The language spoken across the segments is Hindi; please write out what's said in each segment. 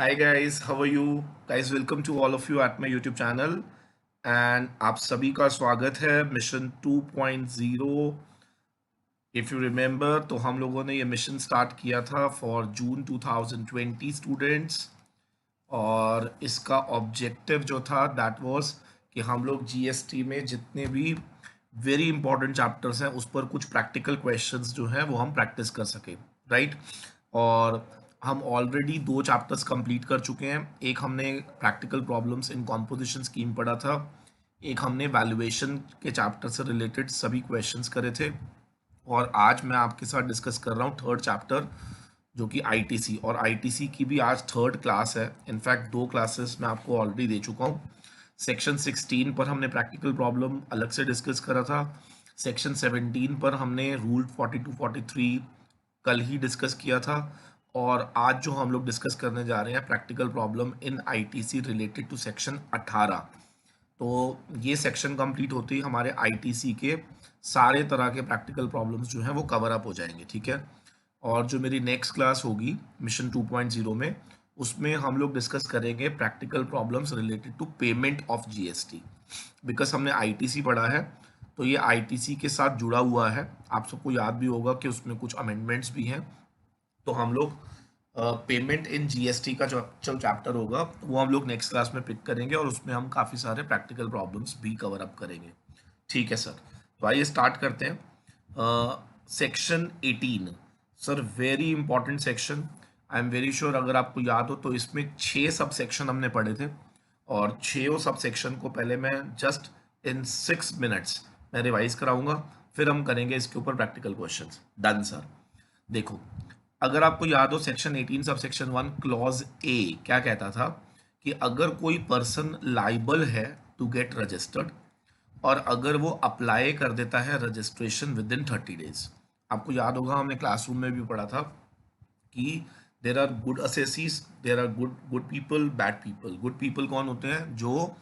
Hi guys, how are you? Guys, welcome to all of you at my YouTube channel and आप सभी का स्वागत है मिशन 2.0। इफ़ यू रिमेंबर तो हम लोगों ने ये मिशन स्टार्ट किया था फॉर जून 2020 स्टूडेंट्स। और इसका ऑब्जेक्टिव जो था दैट वाज कि हम लोग जीएसटी में जितने भी वेरी इंपॉर्टेंट चैप्टर्स हैं उस पर कुछ प्रैक्टिकल क्वेश्चंस जो हैं वो हम प्रैक्टिस कर सकें, राइट। और हम ऑलरेडी 2 चैप्टर्स कंप्लीट कर चुके हैं। एक हमने practical problems in composition scheme पढ़ा था, एक हमने वैल्यूएशन के चैप्टर से रिलेटेड सभी क्वेश्चंस करे थे। और आज मैं आपके साथ डिस्कस कर रहा हूँ 3rd चैप्टर जो कि आईटीसी, और आईटीसी की भी आज 3rd क्लास है। इनफैक्ट 2 क्लासेस मैं आपको ऑलरेडी दे चुका हूँ। सेक्शन 16 पर हमने प्रैक्टिकल प्रॉब्लम अलग से डिस्कस करा था। सेक्शन 17 पर हमने रूल 42-43 कल ही डिस्कस किया था। और आज जो हम लोग डिस्कस करने जा रहे हैं practical problem in ITC related to section 18। तो ये सेक्शन कंप्लीट होते ही हमारे आईटीसी के सारे तरह के प्रैक्टिकल प्रॉब्लम्स जो हैं वो कवर अप हो जाएंगे, ठीक है। और जो मेरी नेक्स्ट क्लास होगी मिशन 2.0 में, उसमें हम लोग डिस्कस करेंगे practical problems related to payment of GST. Because हमने आईटीसी पढ़ा है तो ये आईटीसी के साथ जुड़ा हुआ है। आप सबको याद भी होगा कि उसमें कुछ अमेंडमेंट्स भी हैं। तो हम लोग पेमेंट इन जीएसटी का जो चैप्टर होगा वो हम लोग नेक्स्ट क्लास में पिक करेंगे और उसमें हम काफ़ी सारे प्रैक्टिकल प्रॉब्लम्स भी कवर अप करेंगे, ठीक है सर। तो आइए स्टार्ट करते हैं। Section 18 sir, very important section. I am very sure अगर आपको याद हो तो इसमें 6 सब सेक्शन हमने पढ़े थे, और 6 सब सेक्शन को पहले मैं जस्ट इन 6 मिनट्स मैं रिवाइज कराऊंगा, फिर हम करेंगे इसके ऊपर प्रैक्टिकल क्वेश्चंस। Done sir. देखो, अगर आपको याद हो section 18 sub section 1 clause A क्या कहता था कि अगर कोई पर्सन लाइबल है टू गेट रजिस्टर्ड और अगर वो अप्लाई कर देता है रजिस्ट्रेशन विद इन 30 डेज। आपको याद होगा हमने क्लासरूम में भी पढ़ा था कि there are good assessees, there are good good people, bad people. Good people कौन होते हैं? जो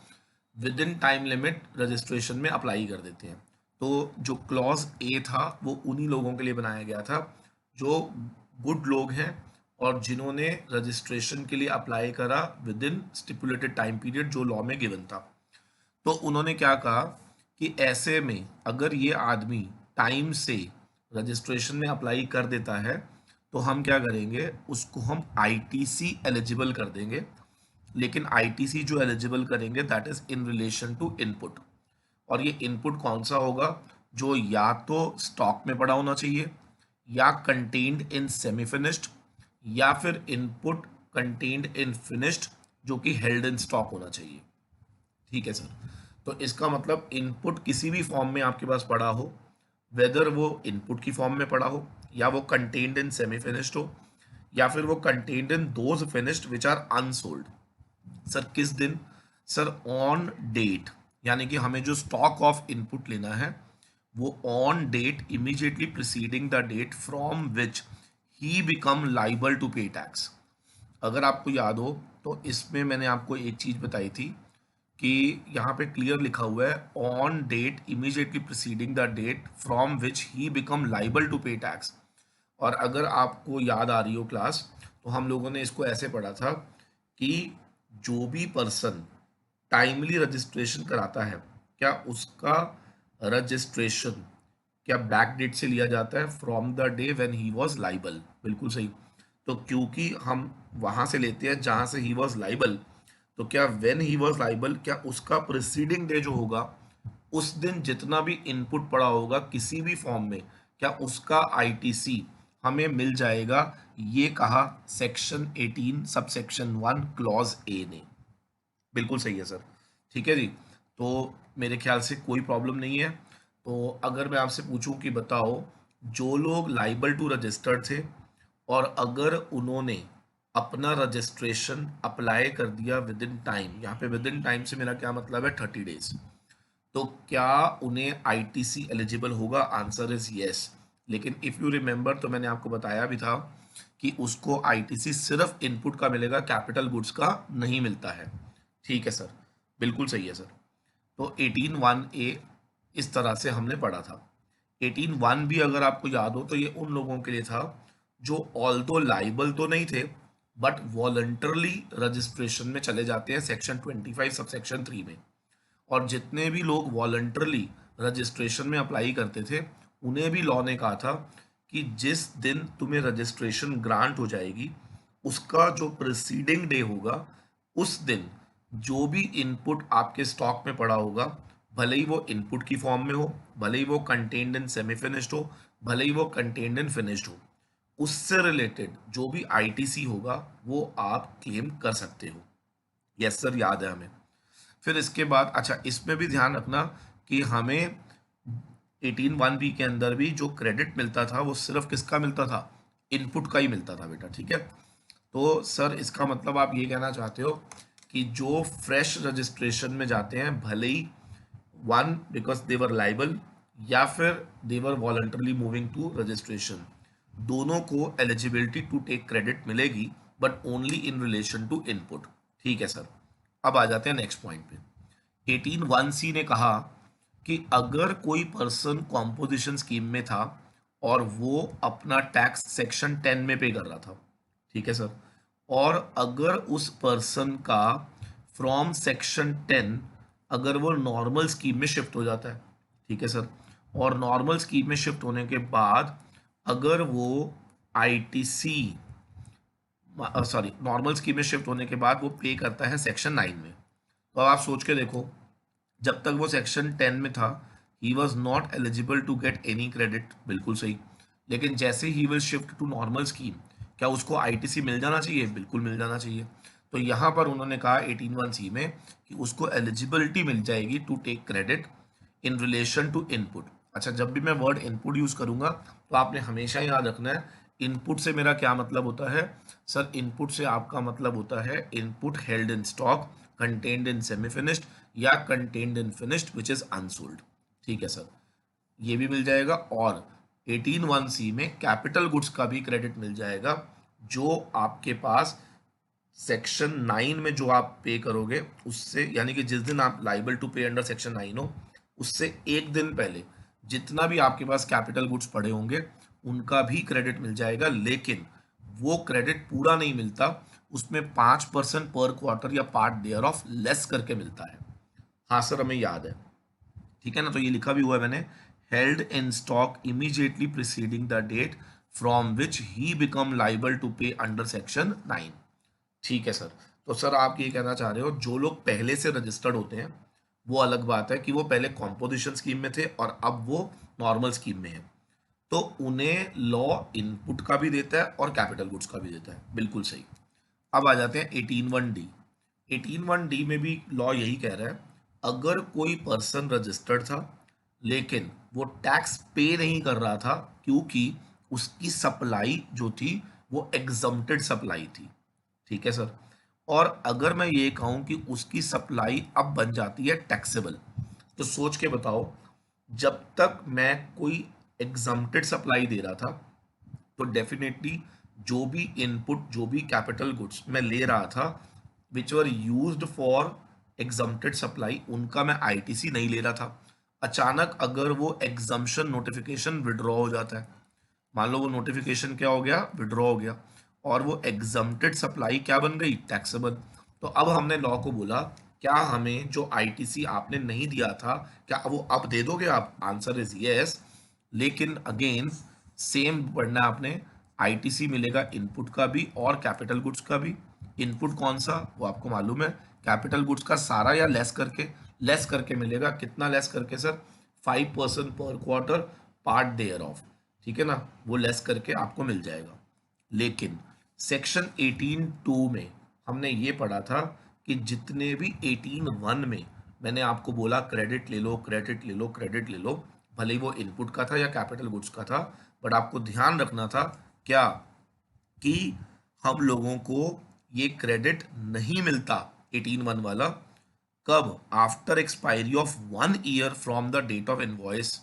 within time limit registration में अप्लाई कर देते हैं। तो जो क्लॉज ए था वो उन्हीं लोगों के लिए बनाया गया था जो गुड लोग हैं और जिन्होंने रजिस्ट्रेशन के लिए अप्लाई करा with in stipulated time period जो लॉ में गिवन था। तो उन्होंने क्या कहा कि ऐसे में अगर ये आदमी टाइम से रजिस्ट्रेशन में अप्लाई कर देता है तो हम क्या करेंगे, उसको हम आईटीसी एलिजिबल कर देंगे। लेकिन आईटीसी जो एलिजिबल करेंगे that is in relation to input. और ये इनपुट कौन सा होगा? जो या तो स्टॉक में पड़ा होना चाहिए, या कंटेन्ड इन सेमी फिनिश्ड, या फिर इनपुट कंटेन्ड इन फिनिश्ड जो कि हेल्ड इन स्टॉक होना चाहिए, ठीक है सर। तो इसका मतलब इनपुट किसी भी फॉर्म में आपके पास पड़ा हो, वेदर वो इनपुट की फॉर्म में पड़ा हो, या वो कंटेन्ड इन सेमी फिनिश्ड हो, या फिर वो contained in those finished which are unsold. Sir किस दिन? सर ऑन डेट, यानी कि हमें जो स्टॉक ऑफ इनपुट लेना है वो on date immediately preceding the date from which he become liable to pay tax. अगर आपको याद हो तो इसमें मैंने आपको एक चीज बताई थी कि यहाँ पे क्लियर लिखा हुआ है on date immediately preceding the date from which he become liable to pay tax. और अगर आपको याद आ रही हो क्लास, तो हम लोगों ने इसको ऐसे पढ़ा था कि जो भी पर्सन टाइमली रजिस्ट्रेशन कराता है, क्या उसका रजिस्ट्रेशन क्या बैक डेट से लिया जाता है? From the day when he was liable. बिल्कुल सही। तो क्योंकि हम वहां से लेते हैं जहां से ही वाज लाइबल, तो क्या व्हेन ही वाज लाइबल, क्या उसका प्रिसीडिंग डे जो होगा उस दिन जितना भी इनपुट पड़ा होगा किसी भी फॉर्म में, क्या उसका आईटीसी हमें मिल जाएगा? ये कहा section 18 sub section 1 clause A ने। बिल्कुल सही है सर, ठीक है जी। तो मेरे ख्याल से कोई प्रॉब्लम नहीं है। तो अगर मैं आपसे पूछूं कि बताओ, जो लोग लाइबल टू रजिस्टर्ड थे और अगर उन्होंने अपना रजिस्ट्रेशन अप्लाई कर दिया विद इन टाइम, यहाँ पे विद इन टाइम से मेरा क्या मतलब है? 30 डेज। तो क्या उन्हें आईटीसी एलिजिबल होगा? Answer is yes. लेकिन इफ यू रिमेंबर तो मैंने आपको बताया भी था कि उसको आईटीसी सिर्फ इनपुट का मिलेगा, कैपिटल गुड्स का नहीं मिलता है, ठीक है सर। बिल्कुल सही है सर। तो 18(1)(a इस तरह से हमने पढ़ा था। 18(1) भी अगर आपको याद हो तो ये उन लोगों के लिए था जो ऑल्दो लाइबल तो नहीं थे बट वॉलंटरली रजिस्ट्रेशन में चले जाते हैं सेक्शन 25 सब सेक्शन 3 में। और जितने भी लोग वॉलंटरली रजिस्ट्रेशन में अप्लाई करते थे उन्हें भी लॉ ने कहा था कि जिस दिन तुम्हें रजिस्ट्रेशन ग्रांट हो जाएगी उसका जो प्रिसीडिंग डे होगा उस दिन जो भी इनपुट आपके स्टॉक में पड़ा होगा, भले ही वो इनपुट की फॉर्म में हो, भले ही वो कंटेन्ड इन सेमी फिनिश्ड हो, भले ही वो कंटेन्ड इन फिनिश्ड हो, उससे रिलेटेड जो भी आईटीसी होगा वो आप क्लेम कर सकते हो। यस सर, याद है हमें। फिर इसके बाद अच्छा इसमें भी ध्यान रखना कि हमें 18(1)(b) के अंदर भी जो क्रेडिट मिलता था वो सिर्फ किसका मिलता था, इनपुट का ही मिलता था बेटा, ठीक है। तो सर इसका मतलब आप ये कहना चाहते हो कि जो फ्रेश रजिस्ट्रेशन में जाते हैं, भले ही one because they were liable या फिर they were voluntarily moving to registration, दोनों को एलिजिबिलिटी टू टेक क्रेडिट मिलेगी but only in relation to input. ठीक है सर। अब आ जाते हैं नेक्स्ट पॉइंट पे। 18(1)(c) ने कहा कि अगर कोई पर्सन कॉम्पोजिशन स्कीम में था और वो अपना टैक्स सेक्शन 10 में पे कर रहा था, ठीक है सर, और अगर उस पर्सन का फ्रॉम सेक्शन 10 अगर वो नॉर्मल स्कीम में शिफ्ट हो जाता है, ठीक है सर, और नॉर्मल स्कीम में शिफ्ट होने के बाद अगर वो आईटीसी सॉरी नॉर्मल स्कीम में शिफ्ट होने के बाद वो पे करता है सेक्शन 9 में, तो अब आप सोच के देखो, जब तक वो सेक्शन 10 में था he was not eligible to get any credit, बिल्कुल सही। लेकिन जैसे ही will shift to normal scheme, क्या उसको आईटीसी मिल जाना चाहिए? बिल्कुल मिल जाना चाहिए। तो यहाँ पर उन्होंने कहा 18(1)(c) में कि उसको एलिजिबिलिटी मिल जाएगी to take credit in relation to input. अच्छा, जब भी मैं वर्ड इनपुट यूज करूंगा तो आपने हमेशा याद रखना है इनपुट से मेरा क्या मतलब होता है। सर इनपुट से आपका मतलब होता है input held in stock, contained in semi finished या contained in finished which is unsold. ठीक है सर, ये भी मिल जाएगा। और 18(1)(c) में कैपिटल गुड्स का भी क्रेडिट मिल जाएगा, जो आपके पास सेक्शन 9 में जो आप पे करोगे उससे, यानी कि जिस दिन आप liable to pay under section 9 हो उससे एक दिन पहले जितना भी आपके पास कैपिटल गुड्स पड़े होंगे उनका भी क्रेडिट मिल जाएगा। लेकिन वो क्रेडिट पूरा नहीं मिलता, उसमें 5% पर क्वार्टर या पार्ट देयर ऑफ लेस करके मिलता है। हाँ सर, हमें याद है, ठीक है ना। तो ये लिखा भी हुआ है मैंने, held in stock immediately preceding the date from which he become liable to pay under section 9। ठीक है सर। तो सर आप ये कहना चाह रहे हो जो लोग पहले से रजिस्टर्ड होते हैं वो अलग बात है कि वो पहले कॉम्पोजिशन स्कीम में थे और अब वो नॉर्मल स्कीम में है, तो उन्हें लॉ इनपुट का भी देता है और कैपिटल गुड्स का भी देता है, बिल्कुल सही। अब आ जाते हैं 18(1)(d). 18(1)(d) में भी लॉ यही कह रहा है, अगर कोई पर्सन रजिस्टर्ड था लेकिन वो टैक्स पे नहीं कर रहा था क्योंकि उसकी सप्लाई जो थी वो एग्जम्प्टेड सप्लाई थी, ठीक है सर, और अगर मैं ये कहूं कि उसकी सप्लाई अब बन जाती है टैक्सेबल, तो सोच के बताओ, जब तक मैं कोई एग्जम्प्टेड सप्लाई दे रहा था तो डेफिनेटली जो भी इनपुट, जो भी कैपिटल गुड्स मैं ले रहा था which were used for exempted supply, उनका मैं आईटीसी नहीं ले रहा था। अचानक अगर वो एग्जम्पशन नोटिफिकेशन विड्रॉ हो जाता है, मान लो वो नोटिफिकेशन क्या हो गया, विड्रॉ हो गया, और वो एग्जम्प्टेड सप्लाई क्या बन गई, टैक्सेबल। तो अब हमने लॉ को बोला क्या हमें जो आईटीसी आपने नहीं दिया था क्या वो अब दे दोगे आप? Answer is yes. लेकिन अगेन सेम पढ़ना है आपने, आईटीसी मिलेगा इनपुट का भी और कैपिटल गुड्स का भी। इनपुट कौन सा वो आपको मालूम है, कैपिटल गुड्स का सारा या लेस करके, लेस करके मिलेगा, कितना लेस करके sir, 5% per quarter part there of, ठीक है ना, वो लेस करके आपको मिल जाएगा। लेकिन सेक्शन 18(2) में हमने ये पढ़ा था कि जितने भी 18(1) में मैंने आपको बोला क्रेडिट ले लो, क्रेडिट ले लो, क्रेडिट ले लो, भले ही वो इनपुट का था या कैपिटल गुड्स का था, बट आपको ध्यान रखना था क्या कि हम लोगों को ये क्रेडिट नहीं मिलता 18(1) वाला, कब? After expiry of 1 year from the date of invoice,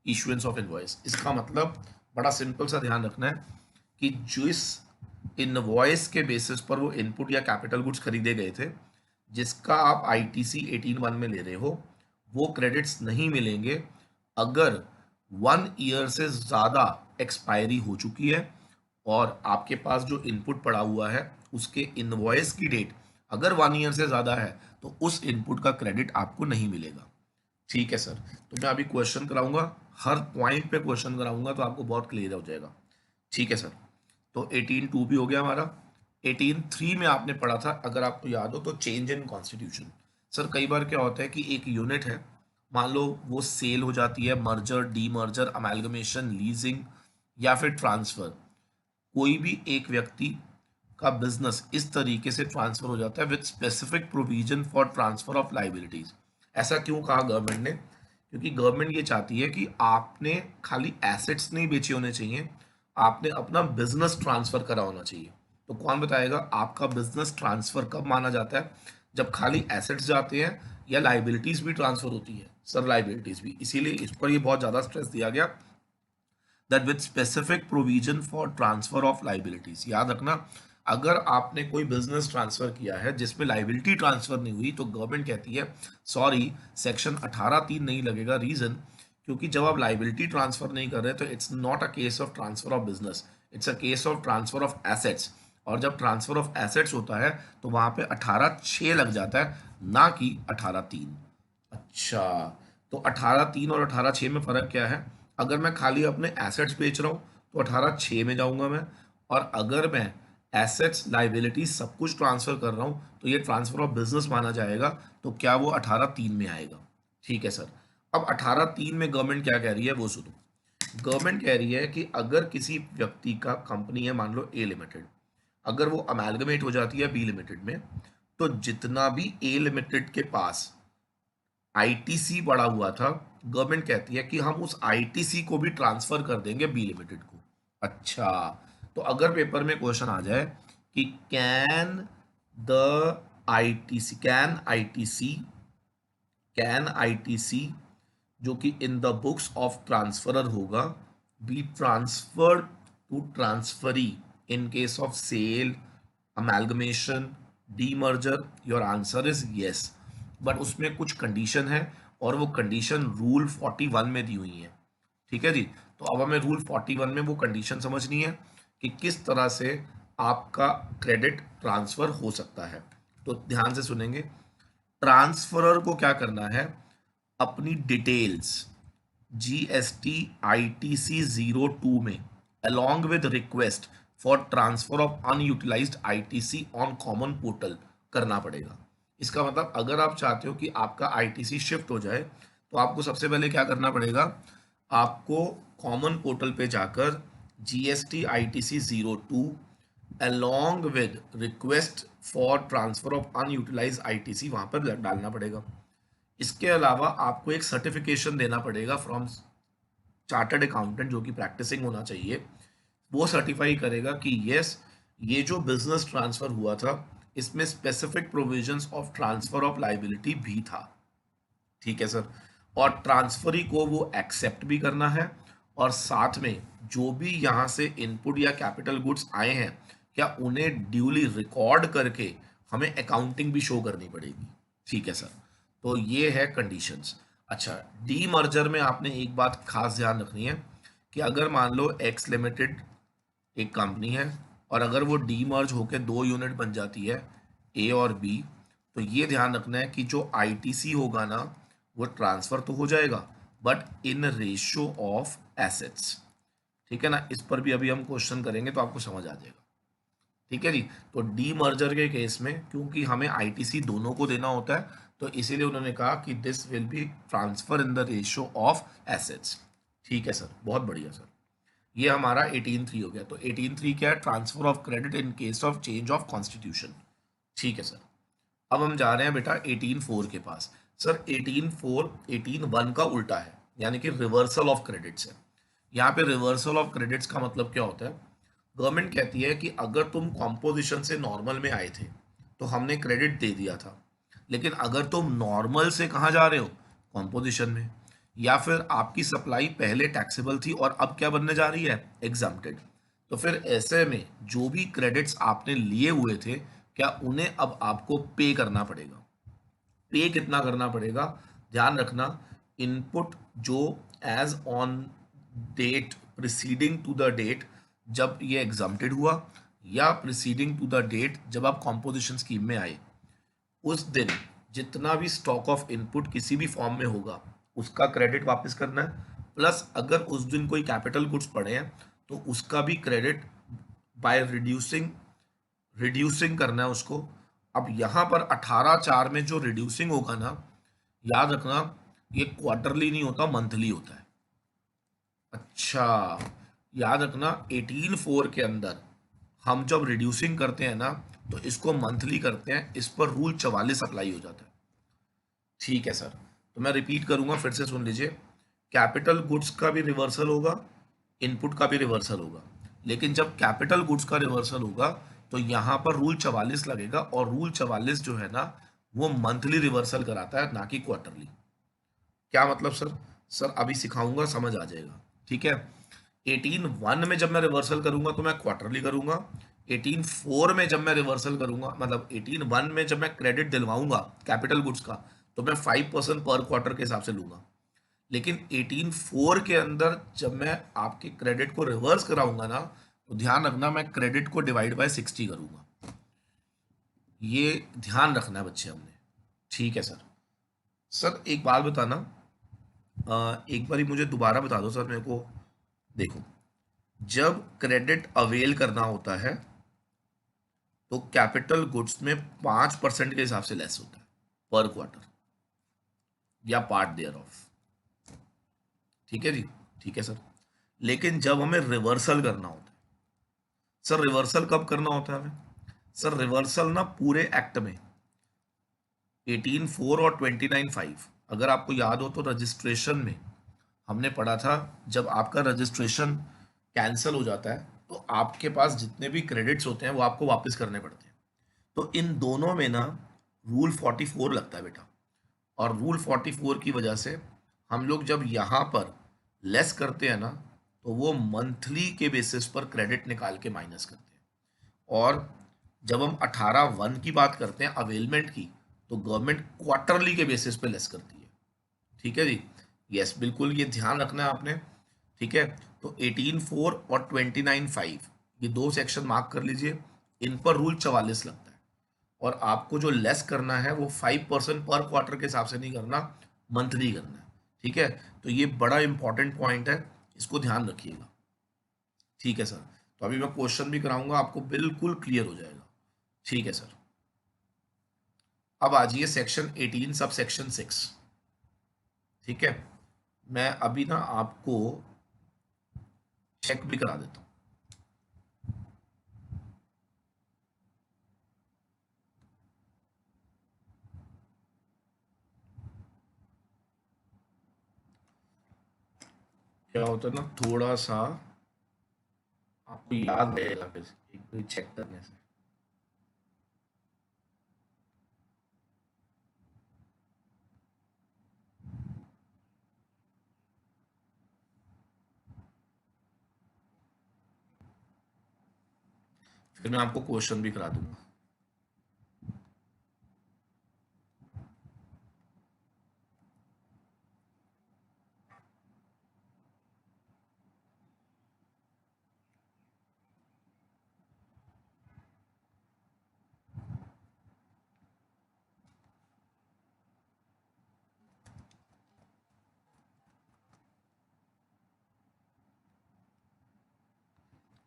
issuance of invoice. इसका मतलब बड़ा सिंपल सा ध्यान रखना है कि जिस इनवॉइस के बेसिस पर वो इनपुट या कैपिटल गुड्स खरीदे गए थे, जिसका आप आईटीसी 18(1) में ले रहे हो, वो क्रेडिट्स नहीं मिलेंगे अगर 1 ईयर से ज़्यादा एक्सपायरी हो चुकी है और आपके पास जो इनपुट पड़ा हुआ है उसके इनवॉइस की डेट अगर 1 ईयर से ज़्यादा है तो उस इनपुट का क्रेडिट आपको नहीं मिलेगा। ठीक है सर, तो मैं अभी क्वेश्चन कराऊंगा, हर पॉइंट पे क्वेश्चन कराऊंगा तो आपको बहुत क्लियर हो जाएगा। ठीक है सर, तो 18(2) भी हो गया हमारा। 18(3) में आपने पढ़ा था, अगर आपको याद हो तो, चेंज इन कॉन्स्टिट्यूशन। सर कई बार क्या होता है कि एक यूनिट है, मान लो वो सेल हो जाती है, merger, demerger, amalgamation, leasing या फिर ट्रांसफर, कोई भी एक व्यक्ति का बिजनेस इस तरीके से ट्रांसफर हो जाता है with specific provision for transfer of liabilities. ऐसा क्यों कहा गवर्नमेंट ने? क्योंकि गवर्नमेंट ये चाहती है कि आपने खाली एसेट्स नहीं बेचे होने चाहिए, आपने अपना बिजनेस ट्रांसफर करा होना चाहिए। तो कौन बताएगा आपका बिजनेस ट्रांसफर कब माना जाता है? जब खाली एसेट्स जाते हैं या लाइबिलिटीज भी ट्रांसफर होती है? सर लाइबिलिटीज भी, इसीलिए इस पर ये बहुत ज्यादा स्ट्रेस दिया गया, that with specific provision for transfer of liabilities. याद रखना, अगर आपने कोई बिजनेस ट्रांसफर किया है जिसमें लाइबिलिटी ट्रांसफर नहीं हुई तो गवर्नमेंट कहती है सॉरी, सेक्शन 18(3) नहीं लगेगा। रीजन, क्योंकि जब आप लाइबिलिटी ट्रांसफर नहीं कर रहे तो it's not a case of transfer of business, it's a case of transfer of assets. और जब ट्रांसफर ऑफ एसेट्स होता है तो वहां पे 18(6) लग जाता है, ना कि 18(3). अच्छा, तो 18(3) और 18(6) में फर्क क्या है? अगर मैं खाली अपने एसेट्स बेच रहा हूं तो 18(6) में जाऊंगा मैं, और अगर मैं एसेट्स, लाइबिलिटी सब कुछ ट्रांसफर कर रहा हूं तो ये ट्रांसफर ऑफ बिजनेस माना जाएगा, तो क्या वो 18(3) में आएगा? ठीक है सर। अब 18(3) में गवर्नमेंट क्या कह रही है वो सुनो। गवर्नमेंट कह रही है कि अगर किसी व्यक्ति का कंपनी है, मान लो ए लिमिटेड, अगर वो अमेलगमेट हो जाती है बी लिमिटेड में, तो जितना भी ए लिमिटेड के पास आईटीसी पड़ा हुआ था, गवर्नमेंट कहती है कि हम उस आईटीसी को भी ट्रांसफर कर देंगे बी लिमिटेड को। अच्छा, तो अगर पेपर में क्वेश्चन आ जाए कि can the ITC can ITC जो कि in the books of transferor होगा, be transferred to transferee in case of sale, amalgamation, demerger? Your answer is yes, but उसमें कुछ कंडीशन है, और वो कंडीशन रूल 41 में दी हुई है। ठीक है जी, तो अब हमें रूल 41 में वो कंडीशन समझनी है कि किस तरह से आपका क्रेडिट ट्रांसफर हो सकता है। तो ध्यान से सुनेंगे। ट्रांसफरर को क्या करना है? अपनी डिटेल्स जीएसटी आईटीसी 02 में along with request for transfer of unutilized ITC on common portal करना पड़ेगा। इसका मतलब अगर आप चाहते हो कि आपका आईटीसी शिफ्ट हो जाए तो आपको सबसे पहले क्या करना पड़ेगा? आपको कॉमन पोर्टल पे जाकर GST ITC 02 along with request for transfer of unutilized ITC वहां पर डालना पड़ेगा। इसके अलावा आपको एक सर्टिफिकेशन देना पड़ेगा फ्रॉम चार्टर्ड अकाउंटेंट जो कि प्रैक्टिसिंग होना चाहिए। वो सर्टिफाई करेगा कि यस, ये जो बिजनेस ट्रांसफर हुआ था इसमें specific provisions of transfer of liability भी था। ठीक है सर, और ट्रांसफरी को वो एक्सेप्ट भी करना है, और साथ में जो भी यहाँ से इनपुट या कैपिटल गुड्स आए हैं क्या उन्हें ड्यूली रिकॉर्ड करके हमें अकाउंटिंग भी शो करनी पड़ेगी। ठीक है सर, तो ये है कंडीशंस। अच्छा, डी मर्जर में आपने एक बात खास ध्यान रखनी है कि अगर मान लो एक्स लिमिटेड एक कंपनी है और अगर वो डी मर्ज होकर 2 यूनिट बन जाती है, ए और बी, तो ये ध्यान रखना है कि जो आईटीसी होगा ना वो ट्रांसफर तो हो जाएगा but in ratio of assets. ठीक है ना, इस पर भी अभी हम क्वेश्चन करेंगे तो आपको समझ आ जाएगा। ठीक है जी, तो डी मर्जर के केस में क्योंकि हमें आईटीसी दोनों को देना होता है तो इसीलिए उन्होंने कहा कि this will be transfer in the ratio of assets. ठीक है सर, बहुत बढ़िया सर। ये हमारा 18(3) हो गया। तो 18(3) क्या है? Transfer of credit in case of change of constitution. ठीक है सर, अब हम जा रहे हैं बेटा 18(4) के पास। सर 18(4) 18(1) का उल्टा है, यानी कि रिवर्सल ऑफ क्रेडिट्स है। यहाँ पे रिवर्सल ऑफ क्रेडिट्स का मतलब क्या होता है? गवर्नमेंट कहती है कि अगर तुम कॉम्पोजिशन से नॉर्मल में आए थे तो हमने क्रेडिट दे दिया था, लेकिन अगर तुम नॉर्मल से कहाँ जा रहे हो? कॉम्पोजिशन में, या फिर आपकी सप्लाई पहले टैक्सेबल थी और अब क्या बनने जा रही है? एग्जम्प्टेड। तो फिर ऐसे में जो भी क्रेडिट्स आपने लिए हुए थे क्या उन्हें अब आपको पे करना पड़ेगा। पे कितना करना पड़ेगा? ध्यान रखना, इनपुट जो as on date preceding to the date जब ये एग्जम्प्टेड हुआ या प्रिसीडिंग टू द डेट जब आप कॉम्पोजिशन स्कीम में आए, उस दिन जितना भी स्टॉक ऑफ इनपुट किसी भी फॉर्म में होगा उसका क्रेडिट वापस करना है, प्लस अगर उस दिन कोई कैपिटल गुड्स पड़े हैं तो उसका भी क्रेडिट बाय रिड्यूसिंग रिड्यूसिंग करना है उसको। अब यहाँ पर 18/4 में जो रिड्यूसिंग होगा ना, याद रखना ये क्वार्टरली नहीं होता, मंथली होता है। अच्छा, याद रखना 18/4 के अंदर हम जब रिड्यूसिंग करते हैं ना तो इसको मंथली करते हैं, इस पर रूल 44 अप्लाई हो जाता है। ठीक है सर, तो मैं रिपीट करूंगा, फिर से सुन लीजिए। कैपिटल गुड्स का भी रिवर्सल होगा, इनपुट का भी रिवर्सल होगा, लेकिन जब कैपिटल गुड्स का रिवर्सल होगा तो यहाँ पर रूल 44 लगेगा, और रूल 44 जो है ना वो मंथली रिवर्सल कराता है, ना कि क्वार्टरली। क्या मतलब सर? सर अभी सिखाऊंगा, समझ आ जाएगा। ठीक है, 18/1 में जब मैं रिवर्सल करूंगा तो मैं क्वार्टरली करूंगा। 18/4 में जब मैं रिवर्सल करूंगा, मतलब 18/1 में जब मैं क्रेडिट दिलवाऊंगा कैपिटल गुड्स का, तो मैं 5% पर क्वार्टर के हिसाब से लूंगा। लेकिन 18/4 के अंदर जब मैं आपके क्रेडिट को रिवर्स कराऊंगा ना, तो ध्यान रखना मैं क्रेडिट को डिवाइड बाय 60 करूंगा। ये ध्यान रखना है बच्चे हमने। ठीक है सर। सर एक बात बताना, एक बारी मुझे दोबारा बता दो सर मेरे को। देखो, जब क्रेडिट अवेल करना होता है तो कैपिटल गुड्स में 5% के हिसाब से लेस होता है पर क्वार्टर, या पार्ट देयर ऑफ। ठीक है जी, ठीक है सर। लेकिन जब हमें रिवर्सल करना होता है, सर रिवर्सल कब करना होता है हमें? सर रिवर्सल ना पूरे एक्ट में 18/4 और 29/5, अगर आपको याद हो तो रजिस्ट्रेशन में हमने पढ़ा था, जब आपका रजिस्ट्रेशन कैंसिल हो जाता है तो आपके पास जितने भी क्रेडिट्स होते हैं वो आपको वापस करने पड़ते हैं। तो इन दोनों में ना रूल 44 लगता है बेटा, और रूल 44 की वजह से हम लोग जब यहाँ पर लेस करते हैं ना तो वो मंथली के बेसिस पर क्रेडिट निकाल के माइनस करते हैं। और जब हम 18/1 की बात करते हैं अवेलमेंट की, तो गवर्नमेंट क्वार्टरली के बेसिस पे लेस करती है। ठीक है जी, यस बिल्कुल, ये ध्यान रखना है आपने। ठीक है, तो 18/4 और 29/5 ये दो सेक्शन मार्क कर लीजिए, इन पर रूल 44 लगता है। और आपको जो लेस करना है वो 5% पर क्वार्टर के हिसाब से नहीं करना, मंथली करना है। ठीक है, तो ये बड़ा इंपॉर्टेंट पॉइंट है, इसको ध्यान रखिएगा। ठीक है सर, तो अभी मैं क्वेश्चन भी कराऊंगा, आपको बिल्कुल क्लियर हो जाएगा। ठीक है सर, अब आ जाइए सेक्शन 18 सब सेक्शन 6। ठीक है, मैं अभी ना आपको चेक भी करा देता हूँ। क्या होता है ना, थोड़ा सा आपको याद रहेगा फिर एक बार चेक करने से। फिर मैं आपको क्वेश्चन भी करा दूंगा।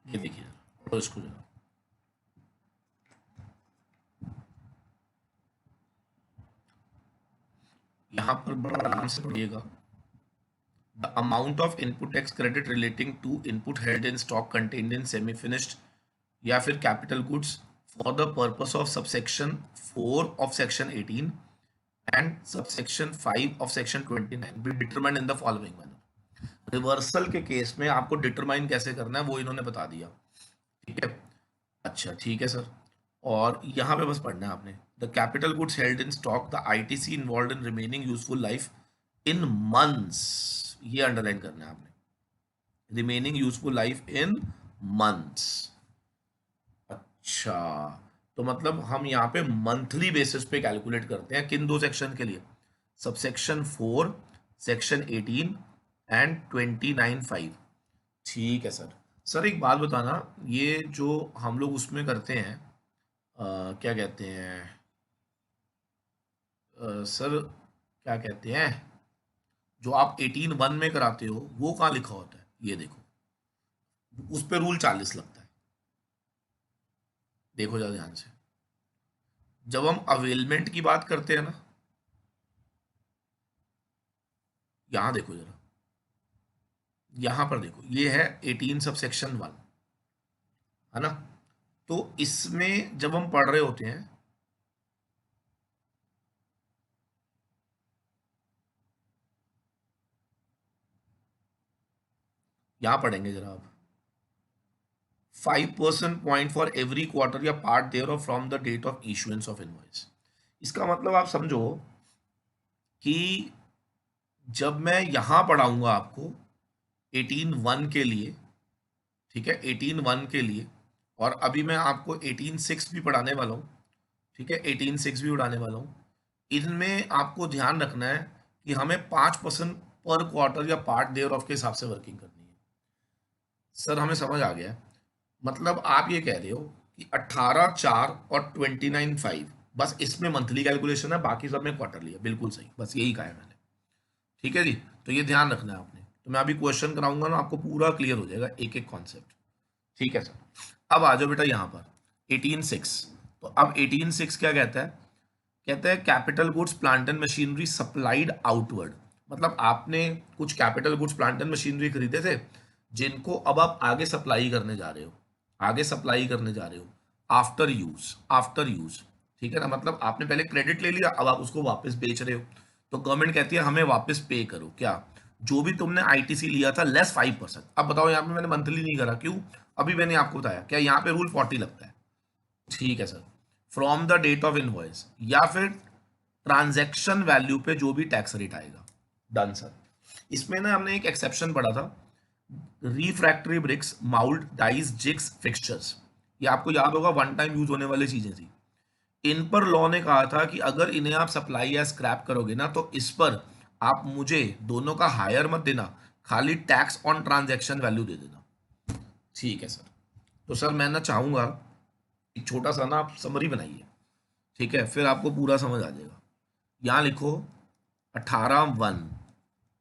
ये देखिए तो इसको जरा यहाँ पर बड़ा आराम से पढ़िएगा। The amount of input tax credit relating to input held in stock contained in semi finished या फिर capital goods for the purpose of subsection 4 of section 18 and subsection 5 of section 29 be determined in the following manner. Reversal के केस में आपको डिटरमाइन कैसे करना है वो इन्होंने बता दिया। ठीक है, अच्छा ठीक है सर। और यहाँ पे बस पढ़ना है आपने, the capital goods held in stock the ITC involve in remaining useful life in months, ये अंडरलाइन करना है आपने, remaining useful life in months. अच्छा, तो मतलब हम यहाँ पे मंथली बेसिस पे कैलकुलेट करते हैं, किन दो सेक्शन के लिए? Subsection 4 section 18 and 29/5। ठीक है सर, सर एक बात बताना, ये जो हम लोग उसमें करते हैं, क्या कहते हैं, सर क्या कहते हैं, जो आप 18(1) में कराते हो वो कहाँ लिखा होता है? ये देखो, उस पे रूल 40 लगता है। देखो जरा ध्यान से, जब हम अवेलमेंट की बात करते हैं ना, यहां देखो जरा, यहां पर देखो, ये है 18 सबसेक्शन 1, है ना? तो इसमें जब हम पढ़ रहे होते हैं, यहां पढ़ेंगे जरा आप, 5% पॉइंट फॉर एवरी क्वार्टर या part thereof from the date of issuance of invoice. इसका मतलब आप समझो कि जब मैं यहां पढ़ाऊंगा आपको 18(1) के लिए, ठीक है, 18(1) के लिए, और अभी मैं आपको 18(6) भी पढ़ाने वाला हूँ, ठीक है, 18(6) भी उड़ाने वाला हूँ। इनमें आपको ध्यान रखना है कि हमें 5% पर क्वार्टर या पार्ट देयर ऑफ के हिसाब से वर्किंग करनी है। सर हमें समझ आ गया है। मतलब आप ये कह रहे हो कि 18(4) और 29(5) बस इसमें मंथली कैलकुलेशन है, बाकी सब में क्वार्टरली है। बिल्कुल सही, बस यही कहा है मैंने। ठीक है जी, तो ये ध्यान रखना है आपने। तो मैं अभी क्वेश्चन कराऊंगा ना, आपको पूरा क्लियर हो जाएगा एक एक कॉन्सेप्ट। ठीक है सर, अब आ जाओ बेटा यहाँ पर 18(6). तो अब 18(6) क्या कहता है? कहता है capital goods plant and machinery supplied outward. मतलब आपने कुछ capital goods plant and machinery खरीदे थे, जिनको अब आप आगे सप्लाई करने जा रहे हो, आगे सप्लाई करने जा रहे हो, आफ्टर यूज, आफ्टर यूज। ठीक है ना? मतलब आपने पहले क्रेडिट ले लिया, अब आप उसको वापस बेच रहे हो, तो गवर्नमेंट कहती है हमें वापस पे करो, क्या? जो भी तुमने आईटीसी लिया था लेस 5%। अब बताओ, यहाँ पे मैंने मंथली नहीं करा, क्यों? अभी मैंने आपको बताया, क्या यहाँ पे रूल 40 लगता है? ठीक है sir, from the date of invoice, या फिर ट्रांजैक्शन वैल्यू पे जो भी टैक्स रेट आएगा। Done sir. इसमें ना हमने एक एक्सेप्शन पढ़ा था, refractory bricks, mould, dies, jigs, fixtures. ये आपको याद होगा, वन टाइम यूज होने वाली चीजें थी। इन पर लॉ ने कहा था कि अगर इन्हें आप सप्लाई या स्क्रैप करोगे ना, तो इस पर आप मुझे दोनों का हायर मत देना, खाली टैक्स ऑन ट्रांजैक्शन वैल्यू दे देना। ठीक है सर। तो सर मैं ना चाहूंगा एक छोटा सा ना आप समरी बनाइए, ठीक है, फिर आपको पूरा समझ आ जाएगा। यहां लिखो 18(1),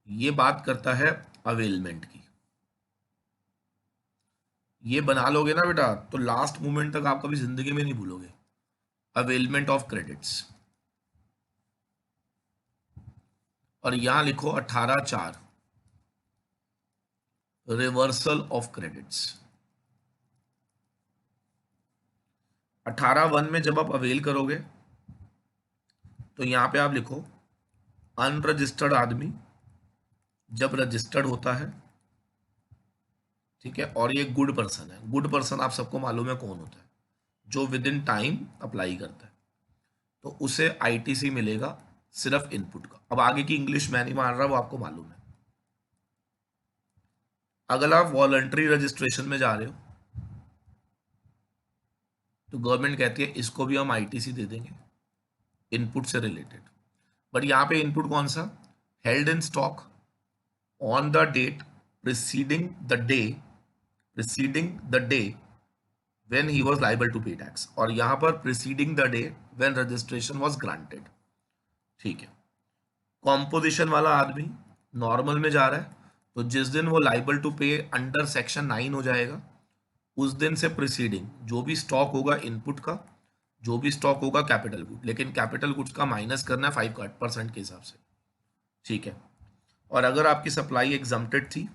ये बात करता है अवेलमेंट की। ये बना लोगे ना बेटा, तो लास्ट मोमेंट तक आप कभी जिंदगी में नहीं भूलोगे। Availment of credits. और यहां लिखो 18(4), रिवर्सल ऑफ क्रेडिट्स। 18(1) में जब आप अवेल करोगे, तो यहां पे आप लिखो अनरजिस्टर्ड आदमी जब रजिस्टर्ड होता है, ठीक है, और ये गुड पर्सन है। गुड पर्सन आप सबको मालूम है कौन होता है? जो विद इन टाइम अप्लाई करता है, तो उसे आईटीसी मिलेगा सिर्फ इनपुट का। अब आगे की इंग्लिश मैं नहीं मार रहा, वो आपको मालूम है। अगर आप वॉलंटरी रजिस्ट्रेशन में जा रहे हो, तो गवर्नमेंट कहती है इसको भी हम आईटीसी दे देंगे इनपुट से रिलेटेड। बट यहां पे इनपुट कौन सा? Held in stock on the date preceding the day, preceding the day when he was liable to pay tax, और यहां पर preceding the day when registration was granted। ठीक है, कॉम्पोजिशन वाला आदमी नॉर्मल में जा रहा है, तो जिस दिन वो liable to pay under section 9 हो जाएगा, उस दिन से प्रिसीडिंग जो भी स्टॉक होगा इनपुट का, जो भी स्टॉक होगा कैपिटल गुड, लेकिन कैपिटल गुड्स का माइनस करना है 5% के हिसाब से। ठीक है, और अगर आपकी सप्लाई एग्जम्प्टेड थी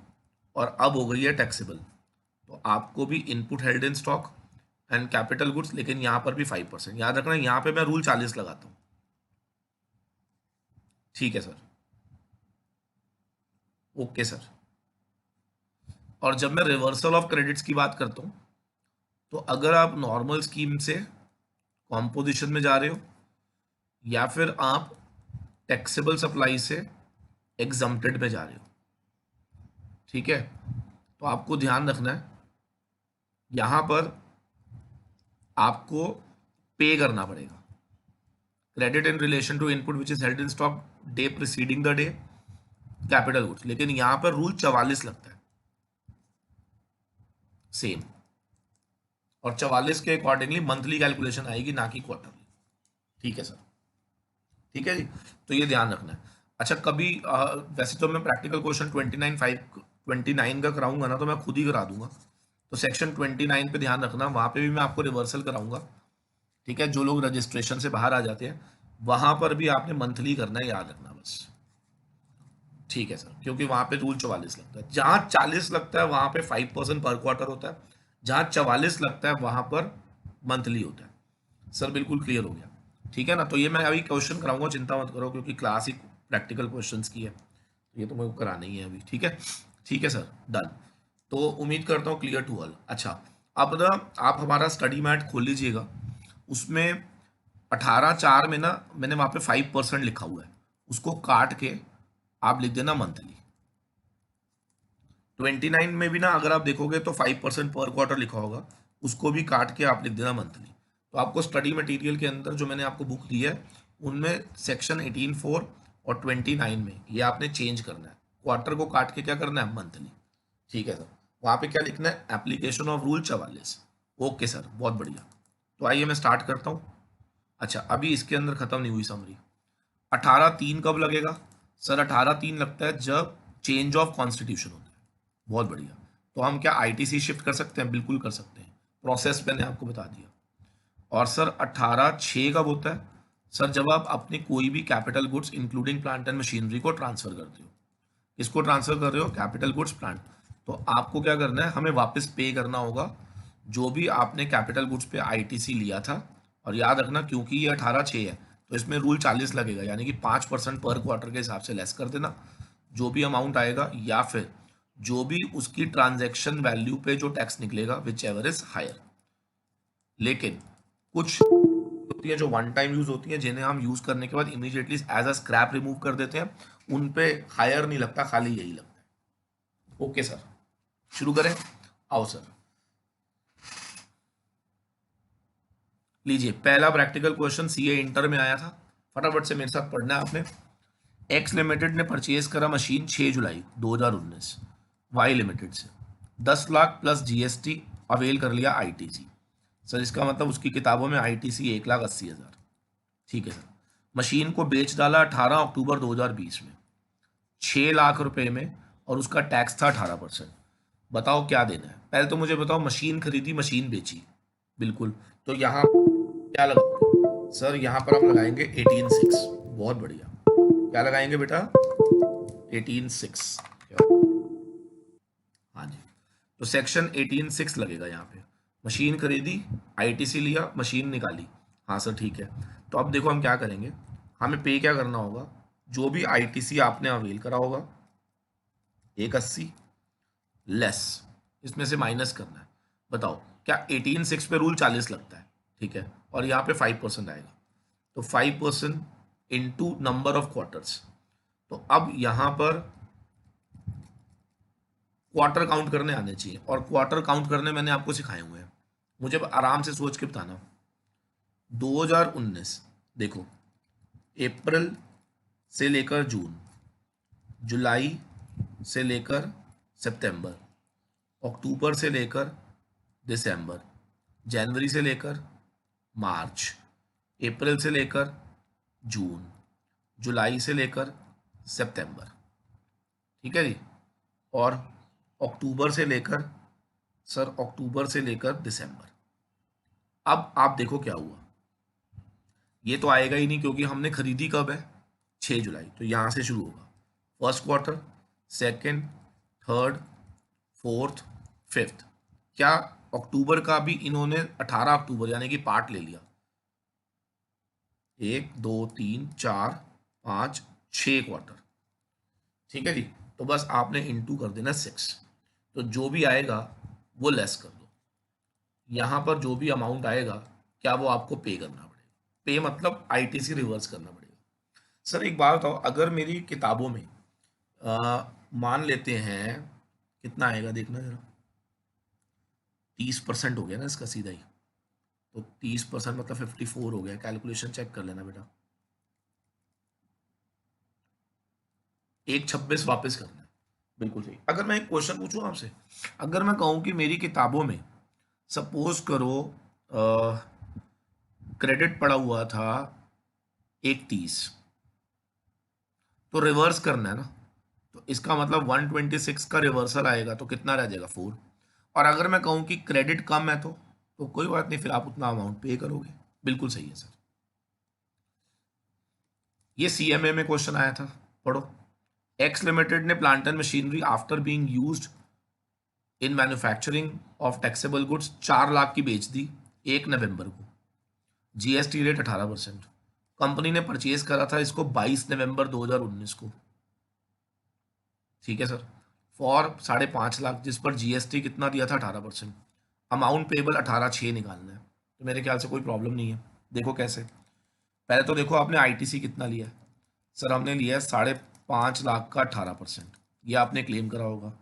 और अब हो गई है टैक्सेबल, तो आपको भी input held in stock and capital goods, लेकिन यहां पर भी 5%। याद रखना, यहां पे मैं रूल 40 लगाता हूं। ठीक है सर, ओके सर। और जब मैं रिवर्सल ऑफ क्रेडिट्स की बात करता हूं, तो अगर आप नॉर्मल स्कीम से कॉम्पोजिशन में जा रहे हो, या फिर आप टैक्सेबल सप्लाई से एग्जम्प्टेड में जा रहे हो, ठीक है, तो आपको ध्यान रखना है, यहां पर आपको पे करना पड़ेगा credit in relation to input which is held in stock day preceding the day capital goods. लेकिन यहां पर रूल 44 लगता है। सेम, और 44 के अकॉर्डिंगली मंथली कैलकुलेशन आएगी, ना कि क्वार्टरली। ठीक है सर, ठीक है जी, तो ये ध्यान रखना है। अच्छा, कभी वैसे तो मैं प्रैक्टिकल क्वेश्चन 29 का कराऊंगा ना, तो मैं खुद ही करा दूंगा। तो सेक्शन 29 पे ध्यान रखना, वहां पे भी मैं आपको रिवर्सल कराऊंगा। ठीक है, जो लोग रजिस्ट्रेशन से बाहर आ जाते हैं वहां पर भी आपने मंथली करना है, याद रखना बस। ठीक है सर, क्योंकि वहां पे रूल 44 लगता है। जहां 40 लगता है वहां पे 5% पर क्वार्टर होता है, जहां 44 लगता है वहां पर मंथली होता है। सर बिल्कुल क्लियर हो गया। ठीक है ना, तो ये मैं अभी क्वेश्चन कराऊंगा, चिंता मत करो, क्योंकि क्लास ही प्रैक्टिकल क्वेश्चंस की है, ये तो मेरे को कराना ही है अभी। ठीक है, ठीक है सर, डन। तो उम्मीद करता हूँ क्लियर टू ऑल। अच्छा, अब ना आप हमारा स्टडी मैट खोल लीजिएगा, उसमें 18/4 में ना मैंने वहां पे 5% लिखा हुआ है, उसको काट के आप लिख देना मंथली। 29 में भी ना अगर आप देखोगे तो 5% पर क्वार्टर लिखा होगा, उसको भी काट के आप लिख देना मंथली। तो आपको स्टडी मटेरियल के अंदर जो मैंने आपको बुक दी है उनमें सेक्शन 18(4) और 29 में ये आपने चेंज करना है, क्वार्टर को काट के क्या करना है, मंथली। ठीक है सर, वहां पे क्या लिखना है, application of rule 44। Okay sir, बहुत बढ़िया। तो आइए मैं स्टार्ट करता हूँ। अच्छा, अभी इसके अंदर खत्म नहीं हुई समरी। 18(3) कब लगेगा? सर 18(3) लगता है जब चेंज ऑफ कॉन्स्टिट्यूशन होता है। बहुत बढ़िया। तो हम क्या आईटीसी शिफ्ट कर सकते हैं? बिल्कुल कर सकते हैं, प्रोसेस मैंने आपको बता दिया। और सर 18(6) कब होता है? सर जब आप अपने कोई भी capital goods including plant and machinery को ट्रांसफर करते हो। इसको ट्रांसफर कर रहे हो, कैपिटल गुड्स प्लांट, तो आपको क्या करना है, हमें वापस पे करना होगा जो भी आपने कैपिटल गुड्स पे आईटीसी लिया था। और याद रखना, क्योंकि ये 18(6) है तो इसमें रूल 40 लगेगा, यानी कि 5% पर क्वार्टर के हिसाब से लेस कर देना जो भी अमाउंट आएगा, या फिर जो भी उसकी ट्रांजैक्शन वैल्यू पे जो टैक्स निकलेगा, विच एवर इज हायर। लेकिन कुछ होती है जो वन टाइम यूज होती है, जिन्हें हम यूज करने के बाद immediately as a scrap remove कर देते हैं, उन पे हायर नहीं लगता, खाली यही लगता है। ओके सर, शुरू करें? आओ सर, लीजिए पहला प्रैक्टिकल क्वेश्चन सीए इंटर में आया था, फटाफट से मेरे साथ पढ़ना है आपने। एक्स लिमिटेड ने परचेज करा मशीन 6 जुलाई 2019 वाई लिमिटेड से, 10 लाख प्लस जीएसटी अवेल कर लिया आईटीसी। सर इसका मतलब उसकी किताबों में आईटीसी 1,80,000। ठीक है सर, मशीन को बेच डाला 18 अक्टूबर 2020 में 6 लाख रुपए में, और उसका टैक्स था 18%। बताओ क्या देना है? पहले तो मुझे बताओ, मशीन खरीदी, मशीन बेची, बिल्कुल। तो यहाँ क्या लगाओगे? सर यहाँ पर हम लगाएंगे 18(6). बहुत बढ़िया, क्या लगाएंगे बेटा? 18(6). हाँ जी, तो सेक्शन 18(6) लगेगा यहाँ पे। मशीन खरीदी, आईटीसी लिया, मशीन निकाली। हाँ सर ठीक है। तो अब देखो हम क्या करेंगे, हमें पे क्या करना होगा, जो भी आईटीसी आपने अवेल करा होगा 180 लेस, इसमें से माइनस करना है। बताओ क्या 18(6) पे रूल 40 लगता है? ठीक है, और यहाँ पे 5% आएगा, तो 5% इंटू नंबर ऑफ क्वार्टर्स। तो अब यहाँ पर क्वार्टर काउंट करने आने चाहिए, और क्वार्टर काउंट करने मैंने आपको सिखाए हुए हैं, मुझे आराम से सोच के बताना। 2019 देखो, अप्रैल से लेकर जून, जुलाई से लेकर सितंबर, अक्टूबर से लेकर दिसंबर, जनवरी से लेकर मार्च, अप्रैल से लेकर जून, जुलाई से लेकर सितंबर। ठीक है जी, और अक्टूबर से लेकर, सर अक्टूबर से लेकर दिसंबर। अब आप देखो क्या हुआ, ये तो आएगा ही नहीं क्योंकि हमने खरीदी कब है, 6 जुलाई, तो यहां से शुरू होगा first quarter, second, third, fourth, fifth. क्या अक्टूबर का भी इन्होंने 18 अक्टूबर यानी कि पार्ट ले लिया? 1 2 3 4 5 6 क्वार्टर। ठीक है जी, तो बस आपने इंटू कर देना 6, तो जो भी आएगा वो लेस कर दो। यहाँ पर जो भी अमाउंट आएगा, क्या वो आपको पे करना पड़ेगा? पे मतलब आईटीसी रिवर्स करना पड़ेगा। सर एक बात बताओ, अगर मेरी किताबों में मान लेते हैं, कितना आएगा देखना जरा, 30% हो गया ना इसका सीधा ही, तो 30% मतलब 54 हो गया। कैलकुलेशन चेक कर लेना बेटा, 126 वापस करना है, बिल्कुल सही। अगर मैं एक क्वेश्चन पूछूं आपसे, अगर मैं कहूं कि मेरी किताबों में सपोज करो क्रेडिट पड़ा हुआ था 130, तो रिवर्स करना है ना, तो इसका मतलब 126 का रिवर्सल आएगा तो कितना रह जाएगा 4। और अगर मैं कहूं कि क्रेडिट कम है तो कोई बात नहीं, फिर आप उतना अमाउंट पे करोगे। बिल्कुल सही है सर। ये सीएमए में क्वेश्चन आया था, पढ़ो। एक्स लिमिटेड ने plant and machinery after being used in manufacturing of taxable goods 4 lakh की बेच दी 1 नवंबर को, जीएसटी रेट 18%। कंपनी ने परचेज करा था इसको 22 नवंबर 2019 को, ठीक है सर, फॉर 5.5 लाख, जिस पर जीएसटी कितना दिया था 18%। अमाउंट पेबल 18/6 निकालना है, तो मेरे ख्याल से कोई प्रॉब्लम नहीं है। देखो कैसे, पहले तो देखो आपने आईटीसी कितना लिया है। सर हमने लिया है 5.5 लाख का 18%, ये आपने क्लेम करा होगा,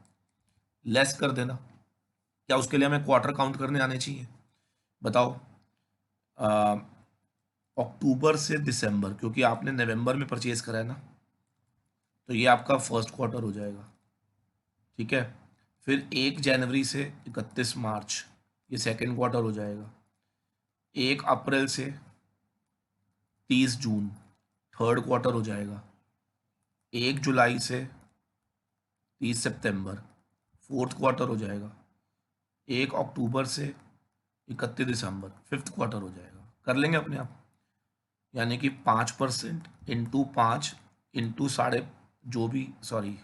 लेस कर देना। क्या उसके लिए हमें क्वार्टर काउंट करने आने चाहिए? बताओ। अक्टूबर से दिसंबर, क्योंकि आपने नवंबर में परचेज करा है ना, तो ये आपका फर्स्ट क्वार्टर हो जाएगा, ठीक है। फिर 1 जनवरी से 31 मार्च, ये सेकेंड क्वार्टर हो जाएगा। 1 अप्रैल से 30 जून, थर्ड क्वार्टर हो जाएगा। 1 जुलाई से 30 सितंबर, फोर्थ क्वार्टर हो जाएगा। 1 अक्टूबर से 31 दिसंबर, फिफ्थ क्वार्टर हो जाएगा। कर लेंगे अपने आप, यानी कि 5% इंटू 5 इंटू साढ़े, जो भी, सॉरी